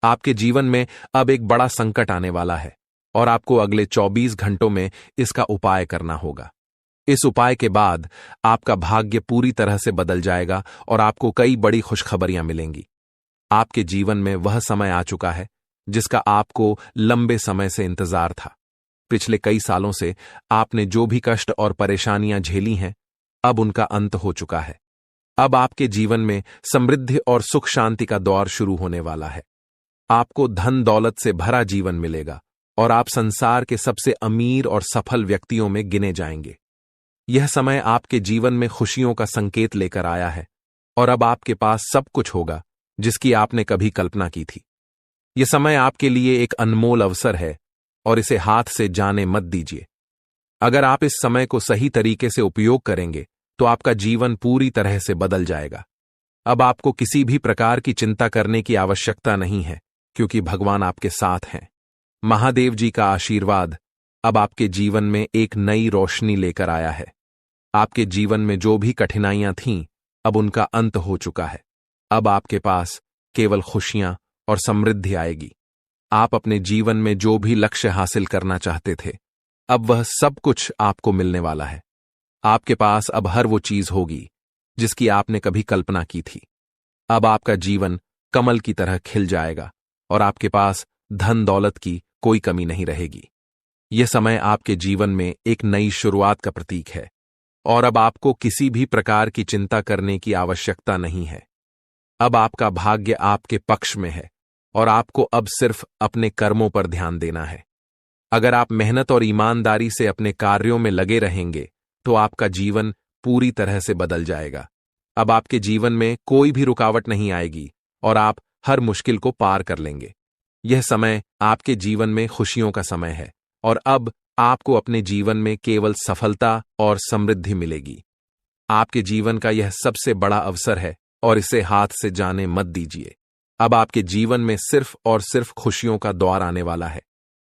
आपके जीवन में अब एक बड़ा संकट आने वाला है और आपको अगले 24 घंटों में इसका उपाय करना होगा। इस उपाय के बाद आपका भाग्य पूरी तरह से बदल जाएगा और आपको कई बड़ी खुशखबरियां मिलेंगी। आपके जीवन में वह समय आ चुका है जिसका आपको लंबे समय से इंतजार था। पिछले कई सालों से आपने जो भी कष्ट और परेशानियां झेली हैं, अब उनका अंत हो चुका है। अब आपके जीवन में समृद्धि और सुख शांति का दौर शुरू होने वाला है। आपको धन दौलत से भरा जीवन मिलेगा और आप संसार के सबसे अमीर और सफल व्यक्तियों में गिने जाएंगे। यह समय आपके जीवन में खुशियों का संकेत लेकर आया है और अब आपके पास सब कुछ होगा जिसकी आपने कभी कल्पना की थी। यह समय आपके लिए एक अनमोल अवसर है और इसे हाथ से जाने मत दीजिए। अगर आप इस समय को सही तरीके से उपयोग करेंगे तो आपका जीवन पूरी तरह से बदल जाएगा। अब आपको किसी भी प्रकार की चिंता करने की आवश्यकता नहीं है, क्योंकि भगवान आपके साथ हैं। महादेव जी का आशीर्वाद अब आपके जीवन में एक नई रोशनी लेकर आया है। आपके जीवन में जो भी कठिनाइयां थीं, अब उनका अंत हो चुका है। अब आपके पास केवल खुशियां और समृद्धि आएगी। आप अपने जीवन में जो भी लक्ष्य हासिल करना चाहते थे, अब वह सब कुछ आपको मिलने वाला है। आपके पास अब हर वो चीज होगी जिसकी आपने कभी कल्पना की थी। अब आपका जीवन कमल की तरह खिल जाएगा और आपके पास धन दौलत की कोई कमी नहीं रहेगी। यह समय आपके जीवन में एक नई शुरुआत का प्रतीक है और अब आपको किसी भी प्रकार की चिंता करने की आवश्यकता नहीं है। अब आपका भाग्य आपके पक्ष में है और आपको अब सिर्फ अपने कर्मों पर ध्यान देना है। अगर आप मेहनत और ईमानदारी से अपने कार्यों में लगे रहेंगे तो आपका जीवन पूरी तरह से बदल जाएगा। अब आपके जीवन में कोई भी रुकावट नहीं आएगी और आप हर मुश्किल को पार कर लेंगे। यह समय आपके जीवन में खुशियों का समय है और अब आपको अपने जीवन में केवल सफलता और समृद्धि मिलेगी। आपके जीवन का यह सबसे बड़ा अवसर है और इसे हाथ से जाने मत दीजिए। अब आपके जीवन में सिर्फ और सिर्फ खुशियों का दौर आने वाला है।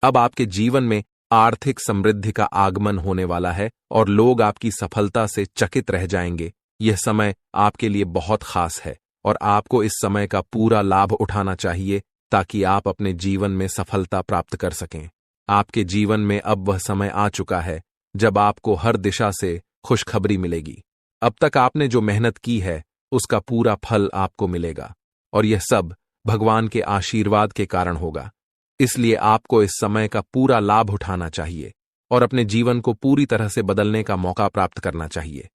अब आपके जीवन में आर्थिक समृद्धि का आगमन होने वाला है और लोग आपकी सफलता से चकित रह जाएंगे। यह समय आपके लिए बहुत खास है और आपको इस समय का पूरा लाभ उठाना चाहिए ताकि आप अपने जीवन में सफलता प्राप्त कर सकें। आपके जीवन में अब वह समय आ चुका है जब आपको हर दिशा से खुशखबरी मिलेगी। अब तक आपने जो मेहनत की है उसका पूरा फल आपको मिलेगा और यह सब भगवान के आशीर्वाद के कारण होगा। इसलिए आपको इस समय का पूरा लाभ उठाना चाहिए और अपने जीवन को पूरी तरह से बदलने का मौका प्राप्त करना चाहिए।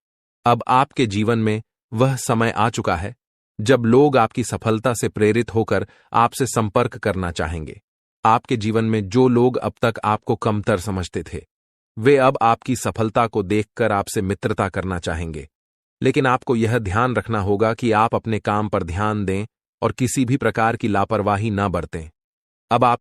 अब आपके जीवन में वह समय आ चुका है जब लोग आपकी सफलता से प्रेरित होकर आपसे संपर्क करना चाहेंगे। आपके जीवन में जो लोग अब तक आपको कमतर समझते थे, वे अब आपकी सफलता को देखकर आपसे मित्रता करना चाहेंगे। लेकिन आपको यह ध्यान रखना होगा कि आप अपने काम पर ध्यान दें और किसी भी प्रकार की लापरवाही न बरतें। अब आप